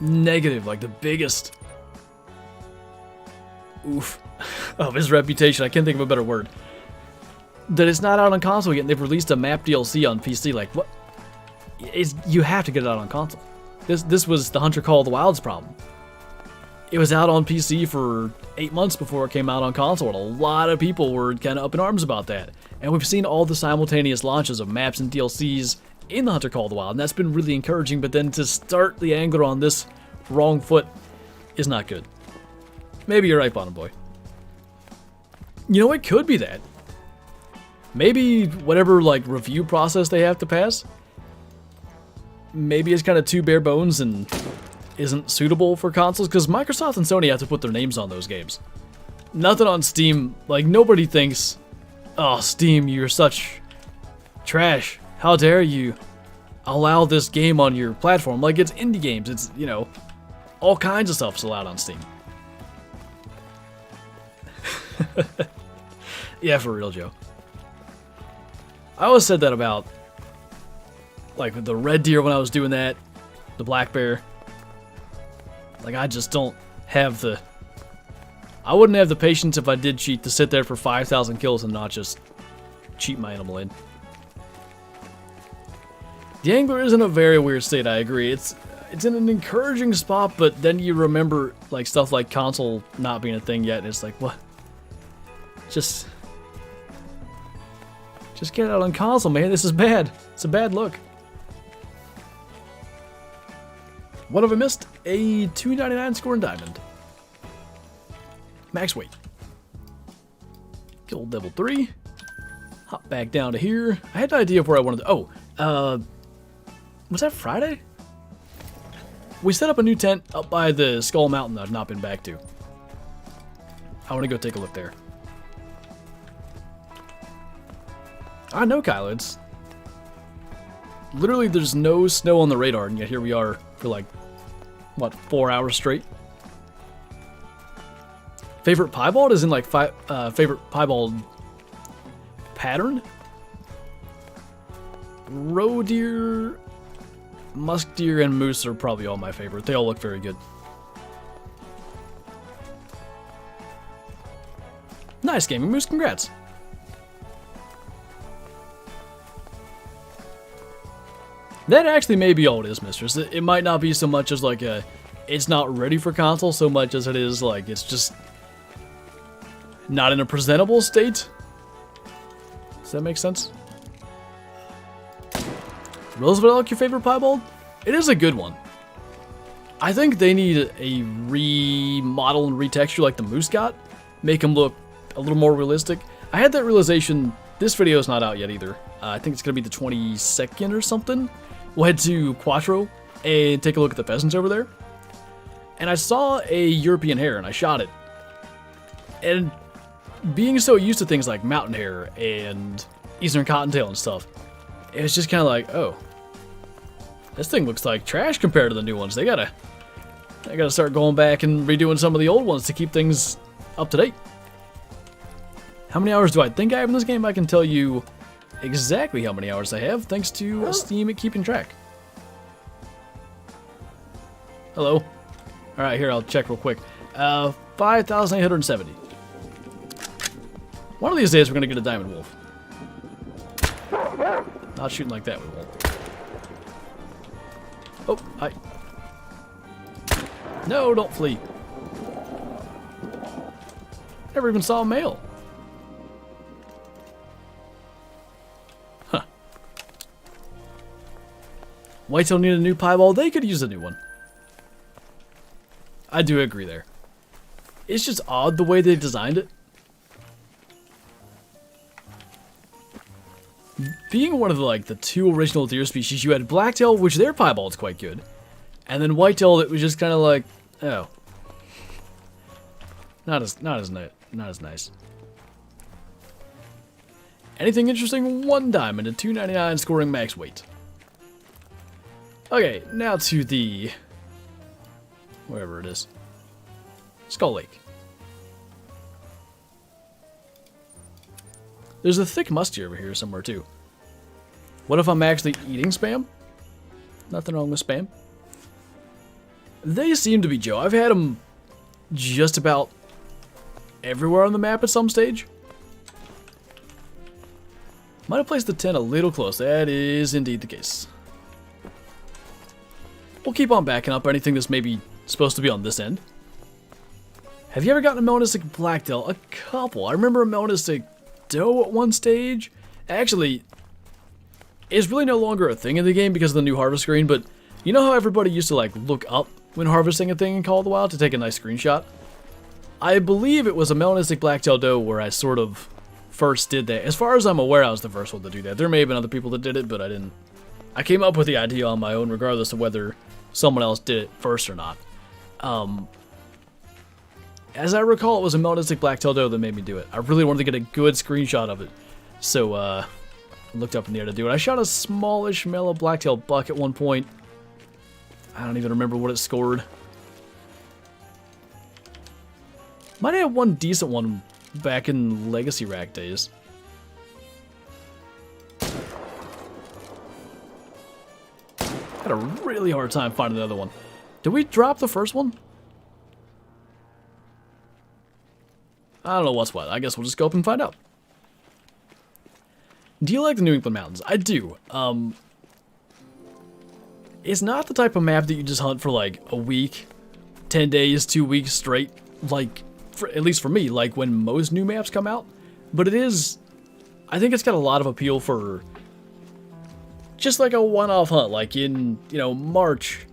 negative, like the biggest oof of his reputation. I can't think of a better word. That it's not out on console yet, and they've released a map DLC on PC. Like, what? You have to get it out on console. This was the Hunter Call of the Wild's problem. It was out on PC for 8 months before it came out on console, and a lot of people were kind of up in arms about that. And we've seen all the simultaneous launches of maps and DLCs in the Hunter Call of the Wild, and that's been really encouraging, but then to start the Angler on this wrong foot is not good. Maybe you're right, Bottom Boy. You know, it could be that. Maybe whatever, like, review process they have to pass, maybe it's kind of too bare bones and isn't suitable for consoles, because Microsoft and Sony have to put their names on those games. Nothing on Steam. Like, nobody thinks, oh, Steam, you're such trash. How dare you allow this game on your platform? Like, it's indie games. It's, you know, all kinds of stuff's allowed on Steam. Yeah, for real, Joe. I always said that about, like, the red deer when I was doing that, the black bear. Like, I just don't have the... I wouldn't have the patience if I did cheat to sit there for 5,000 kills and not just cheat my animal in. The Angler is in a very weird state, I agree. It's in an encouraging spot, but then you remember, like, stuff like console not being a thing yet, and it's like, what? Just get it out on console, man. This is bad. It's a bad look. What have I missed? A 299 scoring diamond. Max weight. Gold level 3. Hop back down to here. I had an idea of where I wanted to... Oh, was that Friday? We set up a new tent up by the Skull Mountain that I've not been back to. I want to go take a look there. I know, Kyla. It's... Literally, there's no snow on the radar, and yet here we are for, like, what, 4 hours straight? Favorite piebald is in like favorite piebald pattern. Roe deer, musk deer, and moose are probably all my favorite. They all look very good. Nice gaming moose, congrats. That actually may be all it is, mistress. It might not be so much as like it's not ready for console so much as it is like it's just not in a presentable state. Does that make sense? Roosevelt, your favorite piebald? It is a good one. I think they need a remodel and retexture like the moose got. Make them look a little more realistic. I had that realization. This video is not out yet either. I think it's going to be the 22nd or something. We'll head to Quattro and take a look at the pheasants over there. And I saw a European hare and I shot it. And being so used to things like mountain hare and eastern cottontail and stuff, it was just kind of like, oh, this thing looks like trash compared to the new ones. They gotta start going back and redoing some of the old ones to keep things up to date. How many hours do I think I have in this game? I can tell you exactly how many hours I have, thanks to Steam at keeping track. Hello. Alright, here, I'll check real quick. 5,870. One of these days we're gonna get a diamond wolf. Not shooting like that, we won't. Oh, hi. No, don't flee. Never even saw a male. Huh. Whitetail need a new piebald. They could use a new one. I do agree there. It's just odd the way they designed it. Being one of the two original deer species, you had blacktail, which their piebald's quite good, and then whitetail that was just kind of like, oh, not as nice. Anything interesting? 1 diamond and 299 scoring max weight. Okay, now to the wherever it is, Skull Lake. There's a thick musty over here somewhere too. What if I'm actually eating spam? Nothing wrong with spam. They seem to be Joe. I've had them just about everywhere on the map at some stage. Might have placed the 10 a little close. That is indeed the case. We'll keep on backing up anything that's maybe supposed to be on this end. Have you ever gotten a melanistic blacktail? A couple. I remember a melanistic doe at one stage. Actually, it's really no longer a thing in the game because of the new harvest screen, but you know how everybody used to look up when harvesting a thing in Call of the Wild to take a nice screenshot? I believe it was a melanistic blacktail doe where I sort of first did that. As far as I'm aware, I was the first one to do that. There may have been other people that did it, but I didn't. I came up with the idea on my own regardless of whether someone else did it first or not. As I recall, it was a melanistic blacktail doe that made me do it. I really wanted to get a good screenshot of it, so I looked up in the air to do it. I shot a smallish mellow blacktail buck at one point. I don't even remember what it scored. Might have had one decent one back in Legacy Rack days. Had a really hard time finding another one. Did we drop the first one? I don't know what's what. I guess we'll just go up and find out. Do you like the New England Mountains? I do. It's not the type of map that you just hunt for like a week, 10 days, 2 weeks straight, at least for me, like when most new maps come out. But it is, I think it's got a lot of appeal for just like a one-off hunt, like in, March,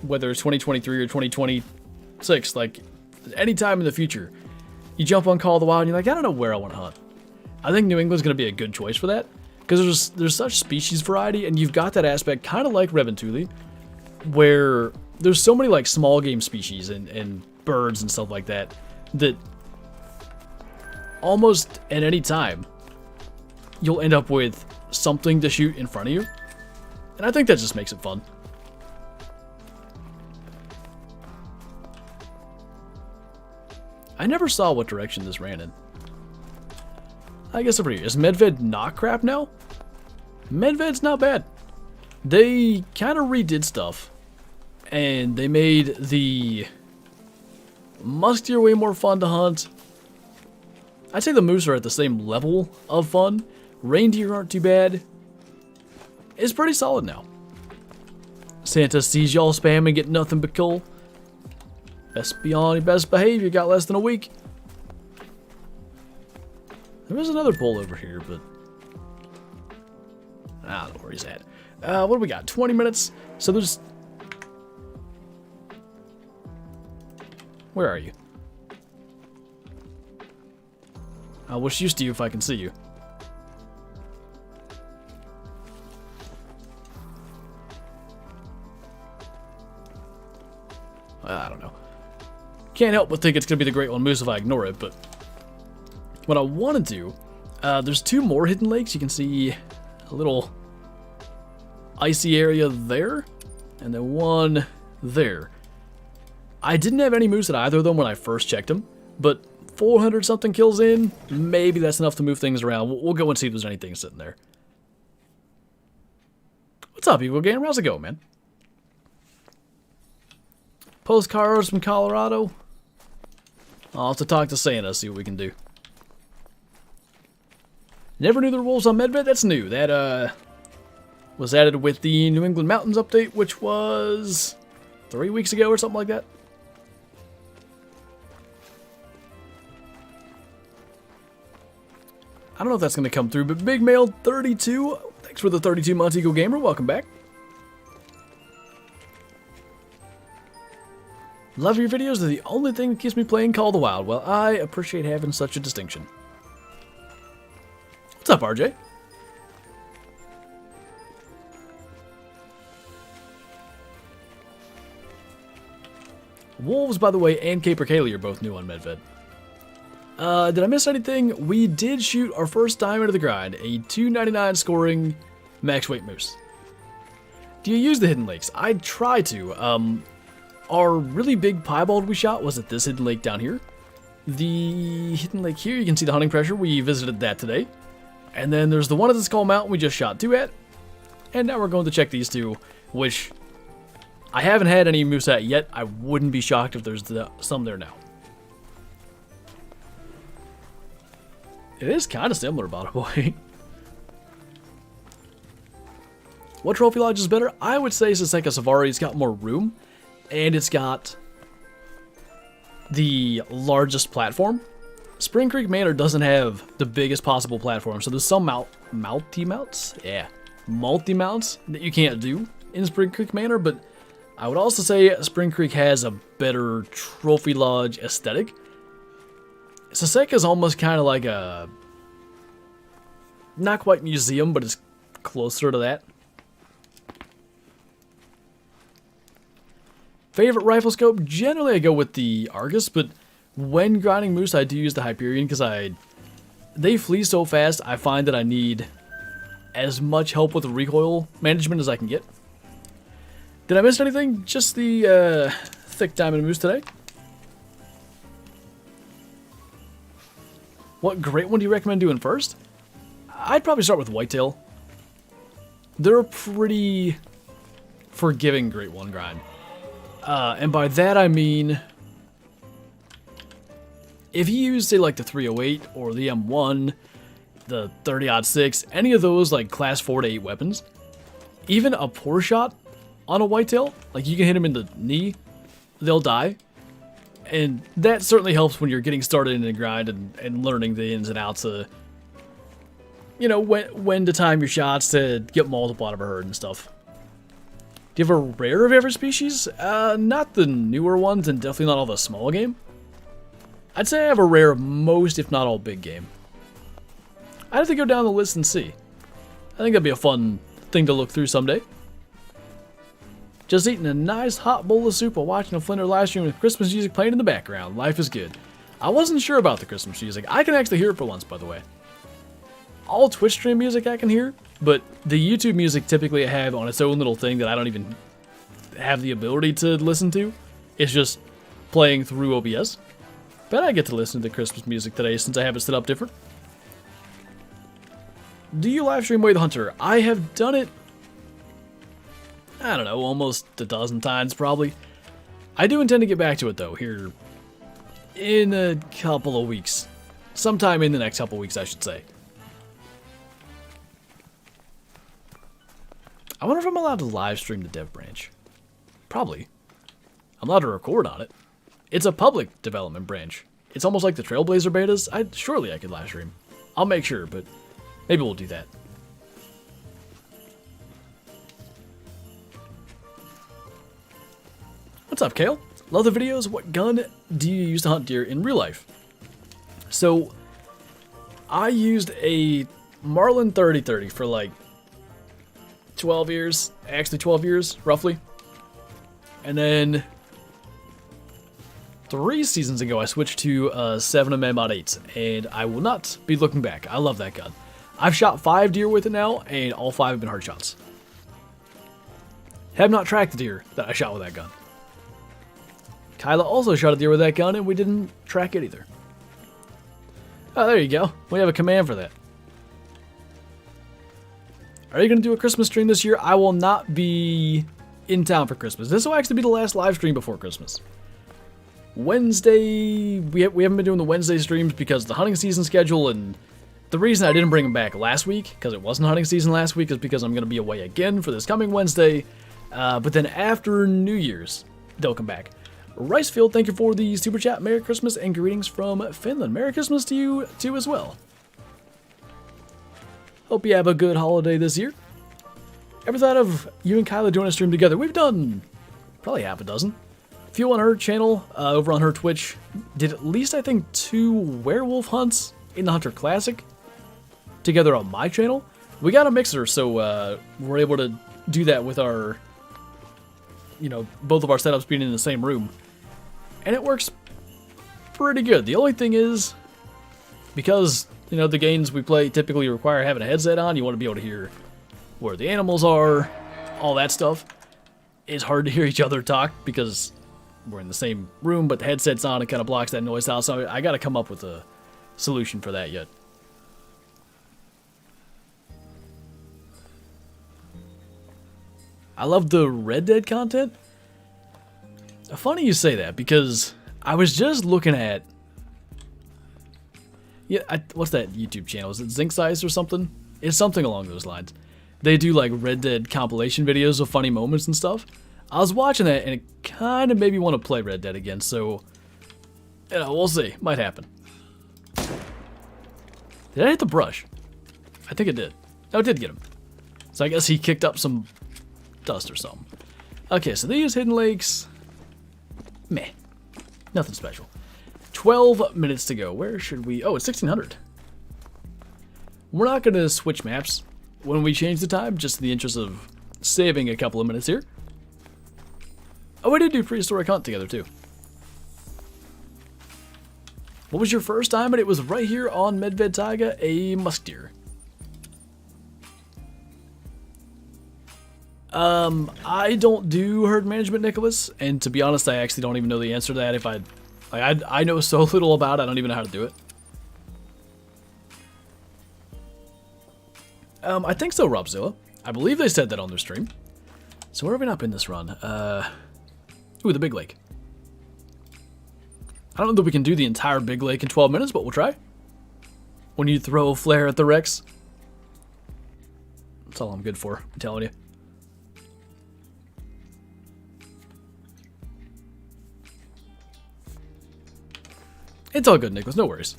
whether it's 2023 or 2026, like any time in the future. You jump on Call of the Wild and you're like, I don't know where I want to hunt. I think New England's going to be a good choice for that, because there's such species variety, and you've got that aspect kind of like Reventuli, where there's so many like small game species and birds and stuff like that, that almost at any time you'll end up with something to shoot in front of you, and I think that just makes it fun. I never saw what direction this ran in. I guess over here. Is Medved not crap now? Medved's not bad. They kind of redid stuff. And they made the muskier way more fun to hunt. I'd say the moose are at the same level of fun. Reindeer aren't too bad. It's pretty solid now. Santa sees y'all spam and get nothing but coal. Best be on your best behavior. Got less than a week. There is another bull over here, but I don't know where he's at. What do we got? 20 minutes. So there's... Where are you? What's used to you if I can see you? I don't know. Can't help but think it's going to be the Great One Moose if I ignore it, but what I want to do, there's 2 more hidden lakes. You can see a little icy area there, and then one there. I didn't have any moose at either of them when I first checked them, but 400 something kills in, maybe that's enough to move things around. We'll go and see if there's anything sitting there. What's up, Eagle Game? How's it going, man? Postcards from Colorado. I'll have to talk to Santa, see what we can do. Never knew there were wolves on Medved. That's new. That was added with the New England Mountains update, which was 3 weeks ago or something like that. I don't know if that's going to come through, but Big Mail 32, thanks for the 32 months, Eagle Gamer. Welcome back. Love your videos. They're the only thing that keeps me playing Call of the Wild. Well, I appreciate having such a distinction. What's up, RJ? Wolves, by the way, and Caper Kaylee are both new on Medved. Did I miss anything? We did shoot our first diamond of the grind, a 299 scoring max weight moose. Do you use the hidden lakes? I try to. Our really big piebald we shot was at this hidden lake down here. The hidden lake here, you can see the hunting pressure. We visited that today. And then there's the one at the Skull Mountain we just shot 2 at. And now we're going to check these 2, which I haven't had any moose at yet. I wouldn't be shocked if there's some there now. It is kind of similar, by the way. What trophy lodge is better? I would say Saseka Safari's got more room, and it's got the largest platform. Spring Creek Manor doesn't have the biggest possible platform, so there's some multi-mounts? Yeah, multi-mounts that you can't do in Spring Creek Manor, but I would also say Spring Creek has a better trophy lodge aesthetic. Saseka is almost kind of like a, not quite museum, but it's closer to that. Favorite rifle scope? Generally I go with the Argus, but when grinding moose I do use the Hyperion because they flee so fast. I find that I need as much help with the recoil management as I can get. Did I miss anything? Just the thick diamond moose today. What great one do you recommend doing first? I'd probably start with whitetail. They're a pretty forgiving great one grind. And by that I mean, if you use, say, like the 308 or the M1, the 30-06, any of those like class 4 to 8 weapons, even a poor shot on a whitetail, like you can hit them in the knee, they'll die. And that certainly helps when you're getting started in the grind and learning the ins and outs of, you know, when to time your shots to get multiple out of a herd and stuff. Do you have a rare of every species? Not the newer ones, and definitely not all the small game. I'd say I have a rare of most, if not all, big game. I'd have to go down the list and see. I think that'd be a fun thing to look through someday. Just eating a nice hot bowl of soup while watching a Flinter live stream with Christmas music playing in the background. Life is good. I wasn't sure about the Christmas music. I can actually hear it for once, by the way. All Twitch stream music I can hear, but the YouTube music typically I have on its own little thing that I don't even have the ability to listen to. It's just playing through OBS. But I get to listen to the Christmas music today since I have it set up different. Do you live stream Way the Hunter? I have done it, I don't know, almost a dozen times probably. I do intend to get back to it though, here in a couple of weeks. Sometime in the next couple of weeks, I should say. I wonder if I'm allowed to live stream the dev branch. Probably. I'm allowed to record on it. It's a public development branch. It's almost like the Trailblazer betas. Surely I could live stream. I'll make sure, but maybe we'll do that. What's up, Kale? Love the videos. What gun do you use to hunt deer in real life? So, I used a Marlin 30-30 for like 12 years. Actually 12 years, roughly. And then 3 seasons ago, I switched to 7mm Mod 8s, and I will not be looking back. I love that gun. I've shot 5 deer with it now, and all 5 have been hard shots. Have not tracked the deer that I shot with that gun. Kyla also shot a deer with that gun, and we didn't track it either. Oh, there you go. We have a command for that. Are you going to do a Christmas stream this year? I will not be in town for Christmas. This will actually be the last live stream before Christmas. Wednesday, we haven't been doing the Wednesday streams because of the hunting season schedule, and the reason I didn't bring them back last week, because it wasn't hunting season last week, is because I'm going to be away again for this coming Wednesday. But then after New Year's, they'll come back. Ricefield, thank you for the super chat. Merry Christmas and greetings from Finland. Merry Christmas to you too as well. Hope you have a good holiday this year. Ever thought of you and Kyla doing a stream together? We've done probably half a dozen. Few on her channel, over on her Twitch, did at least I think 2 werewolf hunts in the Hunter Classic together on my channel. We got a mixer, so we're able to do that with our, you know, both of our setups being in the same room. And it works pretty good. The only thing is, because, you know, the games we play typically require having a headset on, you want to be able to hear where the animals are, all that stuff. It's hard to hear each other talk because we're in the same room, but the headset's on, it kind of blocks that noise out, so I got to come up with a solution for that yet. I love the Red Dead content. Funny you say that, because I was just looking at... Yeah, what's that YouTube channel? Is it Zinc Size or something? It's something along those lines. They do like Red Dead compilation videos of funny moments and stuff. I was watching that, and it kind of made me want to play Red Dead again, so... You know, we'll see. Might happen. Did I hit the brush? I think it did. No, it did get him. So I guess he kicked up some dust or something. Okay, so these hidden lakes... Meh. Nothing special. 12 minutes to go. Where should we... Oh, it's 1600. We're not going to switch maps when we change the time, just in the interest of saving a couple of minutes here. Oh, we did do prehistoric hunt together, too. What was your first time? And it was right here on Medved Taiga, a musk deer. I don't do herd management, Nicholas, and to be honest, I actually don't even know the answer to that. If I know so little about it, I don't even know how to do it. I think so, Robzilla. I believe they said that on their stream. So where have we not been this run? Ooh, the Big Lake. I don't know that we can do the entire Big Lake in 12 minutes, but we'll try. When you throw a flare at the Rex. That's all I'm good for, I'm telling you. It's all good, Nicholas, no worries.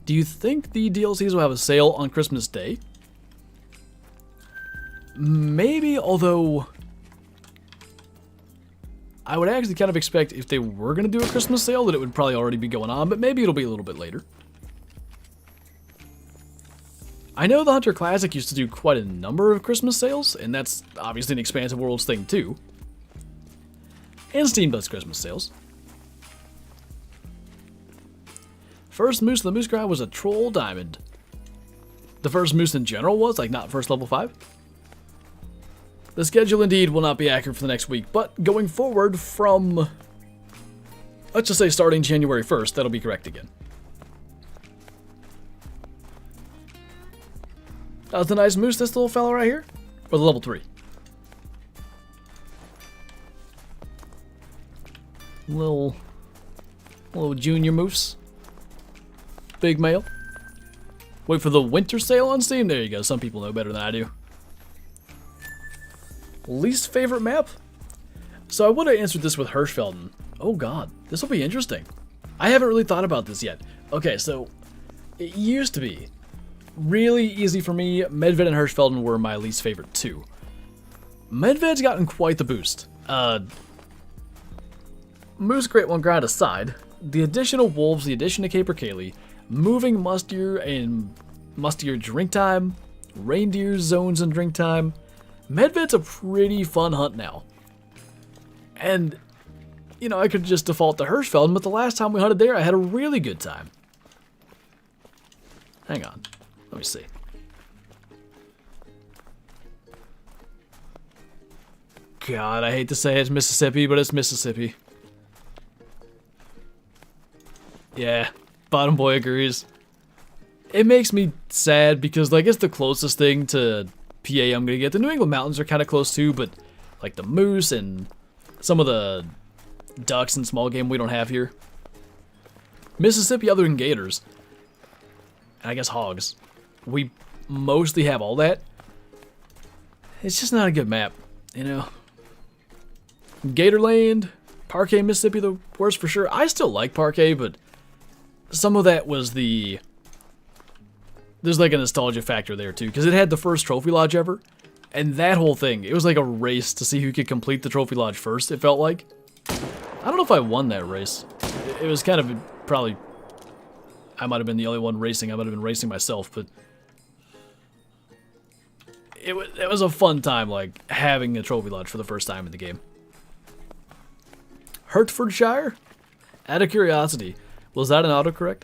Do you think the DLCs will have a sale on Christmas Day? Maybe, although... I would actually kind of expect if they were going to do a Christmas sale that it would probably already be going on, but maybe it'll be a little bit later. I know the Hunter Classic used to do quite a number of Christmas sales, and that's obviously an Expansive Worlds thing too. And Steam does Christmas sales. First moose of the Moose Cry was a Troll Diamond. The first moose in general was, like, not first level 5? The schedule indeed will not be accurate for the next week, but going forward from, let's just say starting January 1st, that'll be correct again. That's the nice moose, this little fella right here? Or the level 3? Little junior moose. Big male. Wait for the winter sale on Steam? There you go, some people know better than I do. Least favorite map? So I would have answered this with Hirschfelden. Oh god, this will be interesting. I haven't really thought about this yet. Okay, so it used to be really easy for me. Medved and Hirschfelden were my least favorite too. Medved's gotten quite the boost. Moose Great One Grind aside, the addition of wolves, the addition of Capercaillie, moving mustier and mustier drink time, reindeer zones and drink time, Medved's a pretty fun hunt now. And, you know, I could just default to Hirschfelden, but the last time we hunted there, I had a really good time. Hang on. Let me see. God, I hate to say it's Mississippi, but it's Mississippi. Yeah, bottom boy agrees. It makes me sad because, like, it's the closest thing to PA I'm gonna get. The New England mountains are kind of close too, but like the moose and some of the ducks and small game we don't have here. Mississippi, other than gators, and I guess hogs, we mostly have all that. It's just not a good map, you know. Gatorland, Parquet, Mississippi, the worst for sure. I still like Parquet, but some of that was the... There's like a nostalgia factor there too, because it had the first trophy lodge ever, and that whole thing, it was like a race to see who could complete the trophy lodge first, it felt like. I don't know if I won that race. It was kind of probably... I might have been the only one racing, I might have been racing myself, but... It was a fun time, like, having a trophy lodge for the first time in the game. Hertfordshire? Out of curiosity, was that an autocorrect?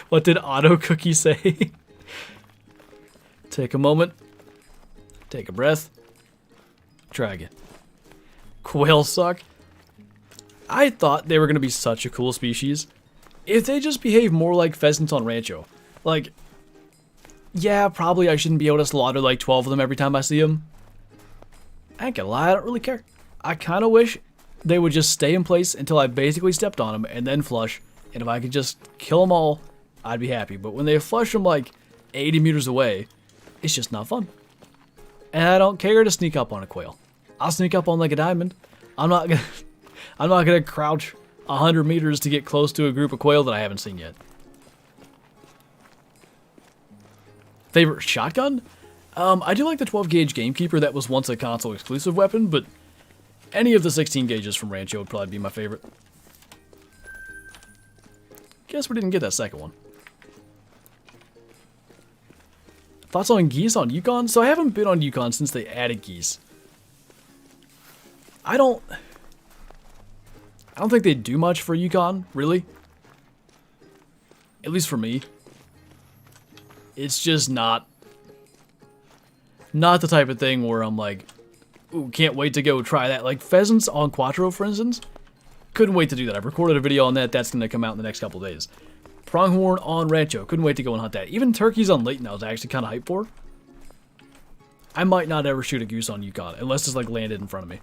What did Auto Cookie say? Take a moment. Take a breath. Try again. Quail suck. I thought they were going to be such a cool species if they just behave more like pheasants on Rancho. Like, yeah, probably I shouldn't be able to slaughter like 12 of them every time I see them. I ain't gonna lie, I don't really care. I kind of wish they would just stay in place until I basically stepped on them and then flush. And if I could just kill them all, I'd be happy. But when they flush from like 80 meters away, it's just not fun. And I don't care to sneak up on a quail. I'll sneak up on like a diamond. I'm not gonna crouch 100 meters to get close to a group of quail that I haven't seen yet. Favorite shotgun? I do like the 12 gauge Gamekeeper. That was once a console exclusive weapon, but any of the 16 gauges from Rancho would probably be my favorite. Guess we didn't get that second one. Thoughts on geese on Yukon? So I haven't been on Yukon since they added geese. I don't think they do much for Yukon, really. At least for me. It's just not the type of thing where I'm like, ooh, can't wait to go try that. Like pheasants on Quattro, for instance. Couldn't wait to do that. I've recorded a video on that. That's going to come out in the next couple days. Pronghorn on Rancho. Couldn't wait to go and hunt that. Even turkeys on Layton I was actually kind of hyped for. I might not ever shoot a goose on Yukon unless it's like landed in front of me.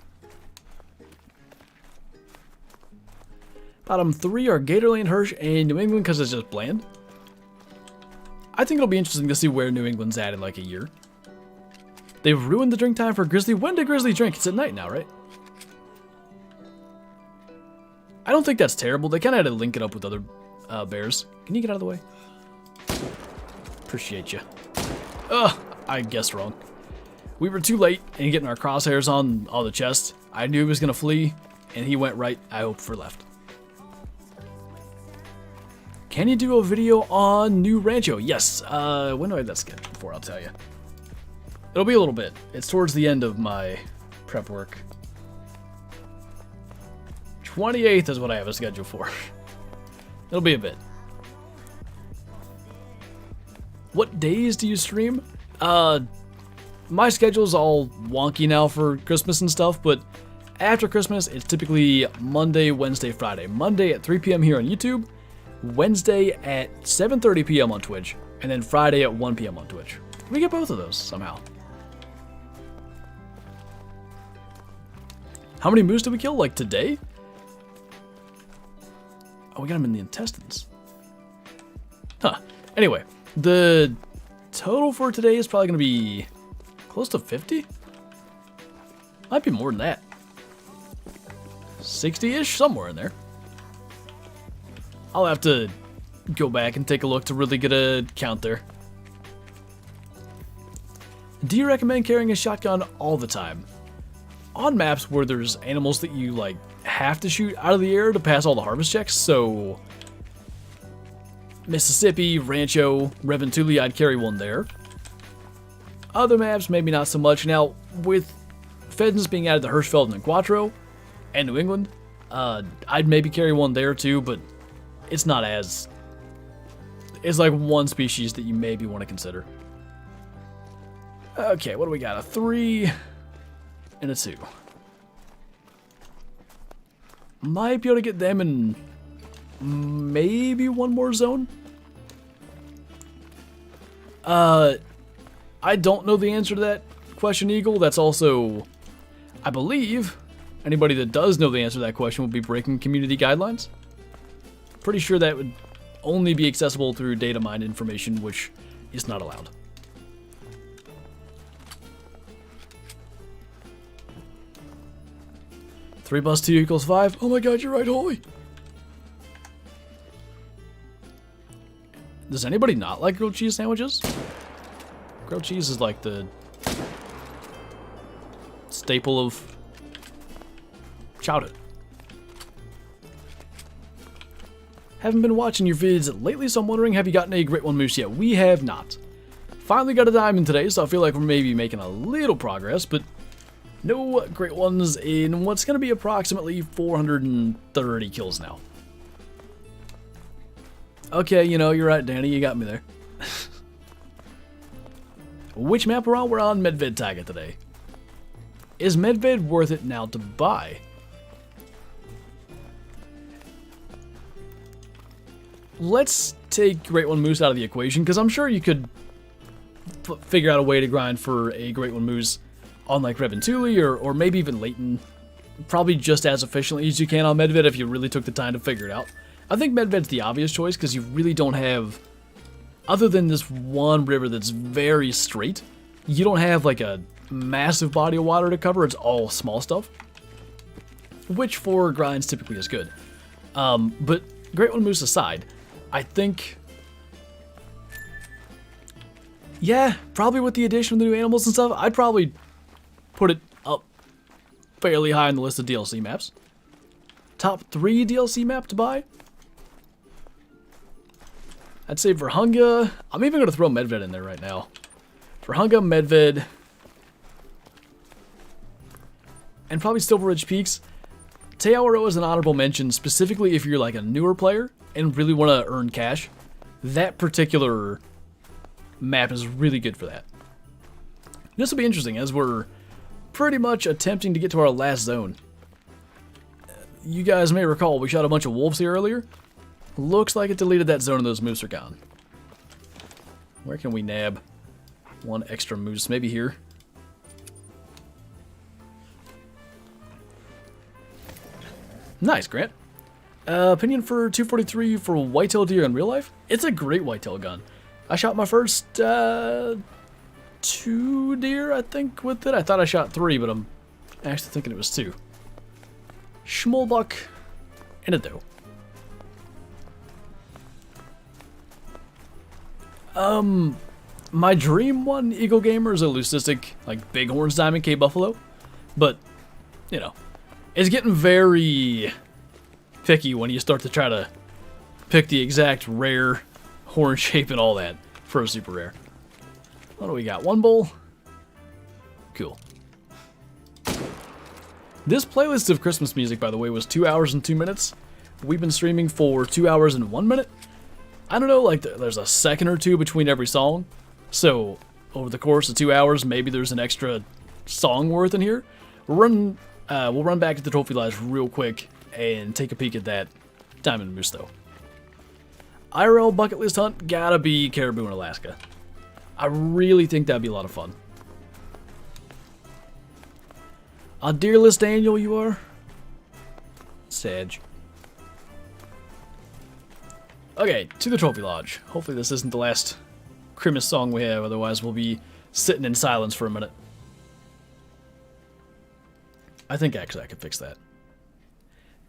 Bottom 3 are Gatorland, Hirsch, and New England because it's just bland. I think it'll be interesting to see where New England's at in like a year. They've ruined the drink time for Grizzly. When did Grizzly drink? It's at night now, right? I don't think that's terrible. They kind of had to link it up with other bears. Can you get out of the way? Appreciate you. Ugh, I guessed wrong. We were too late in getting our crosshairs on the chest. I knew he was going to flee, and he went right, I hope, for left. Can you do a video on New Rancho? Yes. When do I have that scheduled for? I'll tell you. It'll be a little bit. It's towards the end of my prep work. 28th is what I have a schedule for. It'll be a bit. What days do you stream? My schedule's all wonky now for Christmas and stuff, but after Christmas, it's typically Monday, Wednesday, Friday. Monday at 3 p.m. here on YouTube, Wednesday at 7:30 p.m. on Twitch, and then Friday at 1 p.m. on Twitch. We get both of those somehow. How many moose did we kill? Like today? Oh, we got them in the intestines. Huh. Anyway, the total for today is probably going to be close to 50? Might be more than that. 60-ish, somewhere in there. I'll have to go back and take a look to really get a count there. Do you recommend carrying a shotgun all the time? On maps where there's animals that you like have to shoot out of the air to pass all the harvest checks, so Mississippi, Rancho, Reventuli, I'd carry one there. Other maps, maybe not so much. Now, with pheasants being added to Hirschfeld and Quattro, and New England, I'd maybe carry one there too, but it's not as... It's like one species that you maybe want to consider. Okay, what do we got? A 3 and a 2. Might be able to get them in maybe one more zone. I don't know the answer to that question, Eagle. That's also, I believe, anybody that does know the answer to that question will be breaking community guidelines. Pretty sure that would only be accessible through data mined information, which is not allowed. Three plus 2 equals 5. Oh my god, you're right, holy. Does anybody not like grilled cheese sandwiches? Grilled cheese is like the staple of childhood. Haven't been watching your vids lately, so I'm wondering, have you gotten a Great One Moose yet? We have not. Finally got a diamond today, so I feel like we're maybe making a little progress, but no Great Ones in what's going to be approximately 430 kills now. Okay, you know, you're right, Danny, you got me there. Which map we're on? We're on Medved Taiga today. Is Medved worth it now to buy? Let's take Great One Moose out of the equation, because I'm sure you could figure out a way to grind for a Great One Moose on like Reventuli or maybe even Leighton. Probably just as efficiently as you can on Medved if you really took the time to figure it out. I think Medved's the obvious choice because you really don't have, other than this one river that's very straight, you don't have like a massive body of water to cover. It's all small stuff, which for grinds typically is good. But Great One Moose aside, I think, yeah, probably with the addition of the new animals and stuff, I'd probably put it up fairly high on the list of DLC maps. Top 3 DLC map to buy? I'd say Virhunga. I'm even going to throw Medved in there right now. Virhunga, Medved, and probably Silver Ridge Peaks. Te'auro is an honorable mention, specifically if you're like a newer player and really want to earn cash. That particular map is really good for that. This will be interesting as we're pretty much attempting to get to our last zone. You guys may recall we shot a bunch of wolves here earlier. Looks like it deleted that zone and those moose are gone. Where can we nab one extra moose? Maybe here. Nice, Grant. Opinion for 243 for whitetail deer in real life? It's a great whitetail gun. I shot my first 2 deer, I think, with it. I thought I shot 3, but I'm actually thinking it was 2. Schmollbuck and a doe. My dream one, Eagle Gamer, is a leucistic, like Bighorns Diamond K Buffalo, but, you know, it's getting very picky when you start to try to pick the exact rare horn shape and all that for a super rare. What do we got? 1 bowl? Cool. This playlist of Christmas music, by the way, was 2 hours and 2 minutes. We've been streaming for 2 hours and 1 minute. I don't know, like, there's a second or two between every song. So, over the course of 2 hours, maybe there's an extra song worth in here. We'll run back to the trophy lodge real quick and take a peek at that diamond moose though. IRL bucket list hunt, gotta be caribou in Alaska. I really think that'd be a lot of fun. A deer list annual you are? Sag. Okay, to the trophy lodge. Hopefully this isn't the last Christmas song we have, otherwise we'll be sitting in silence for a minute. I think actually I could fix that.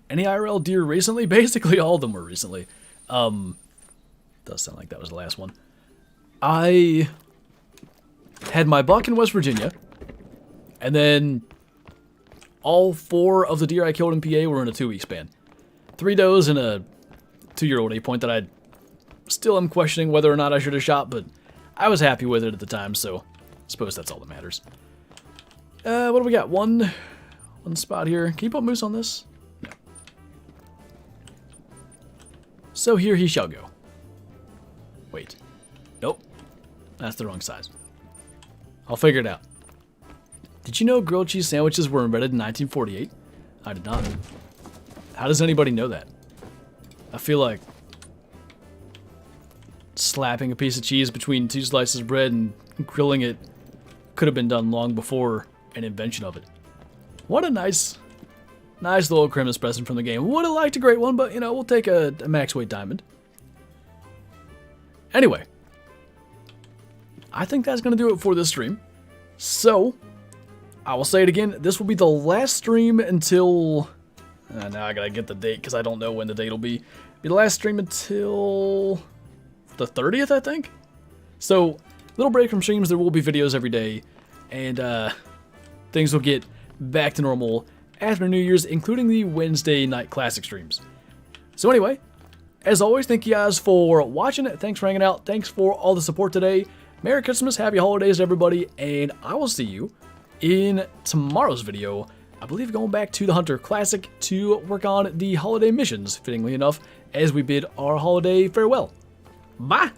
Any IRL deer recently? Basically all of them were recently. Does sound like that was the last one. I had my buck in West Virginia, and then all 4 of the deer I killed in PA were in a 2-week span. 3 does and a 2-year-old 8-point that I still am questioning whether or not I should have shot, but I was happy with it at the time, so I suppose that's all that matters. What do we got? One spot here. Can you put moose on this? No. So here he shall go. Wait. Nope. That's the wrong size. I'll figure it out. Did you know grilled cheese sandwiches were invented in 1948? I did not. How does anybody know that? I feel like slapping a piece of cheese between 2 slices of bread and grilling it could have been done long before an invention of it. What a nice little Christmas present from the game. Would have liked a great one, but you know, we'll take a max weight diamond. Anyway, I think that's going to do it for this stream. So, I will say it again, this will be the last stream until... now I gotta get the date because I don't know when the date will be. Be the last stream until the 30th, I think? So, little break from streams, there will be videos every day, and things will get back to normal after New Year's, including the Wednesday night classic streams. So anyway, as always, thank you guys for watching. Thanks for hanging out. Thanks for all the support today. Merry Christmas, Happy Holidays, everybody, and I will see you in tomorrow's video. I believe going back to the Hunter Classic to work on the holiday missions, fittingly enough, as we bid our holiday farewell. Bye!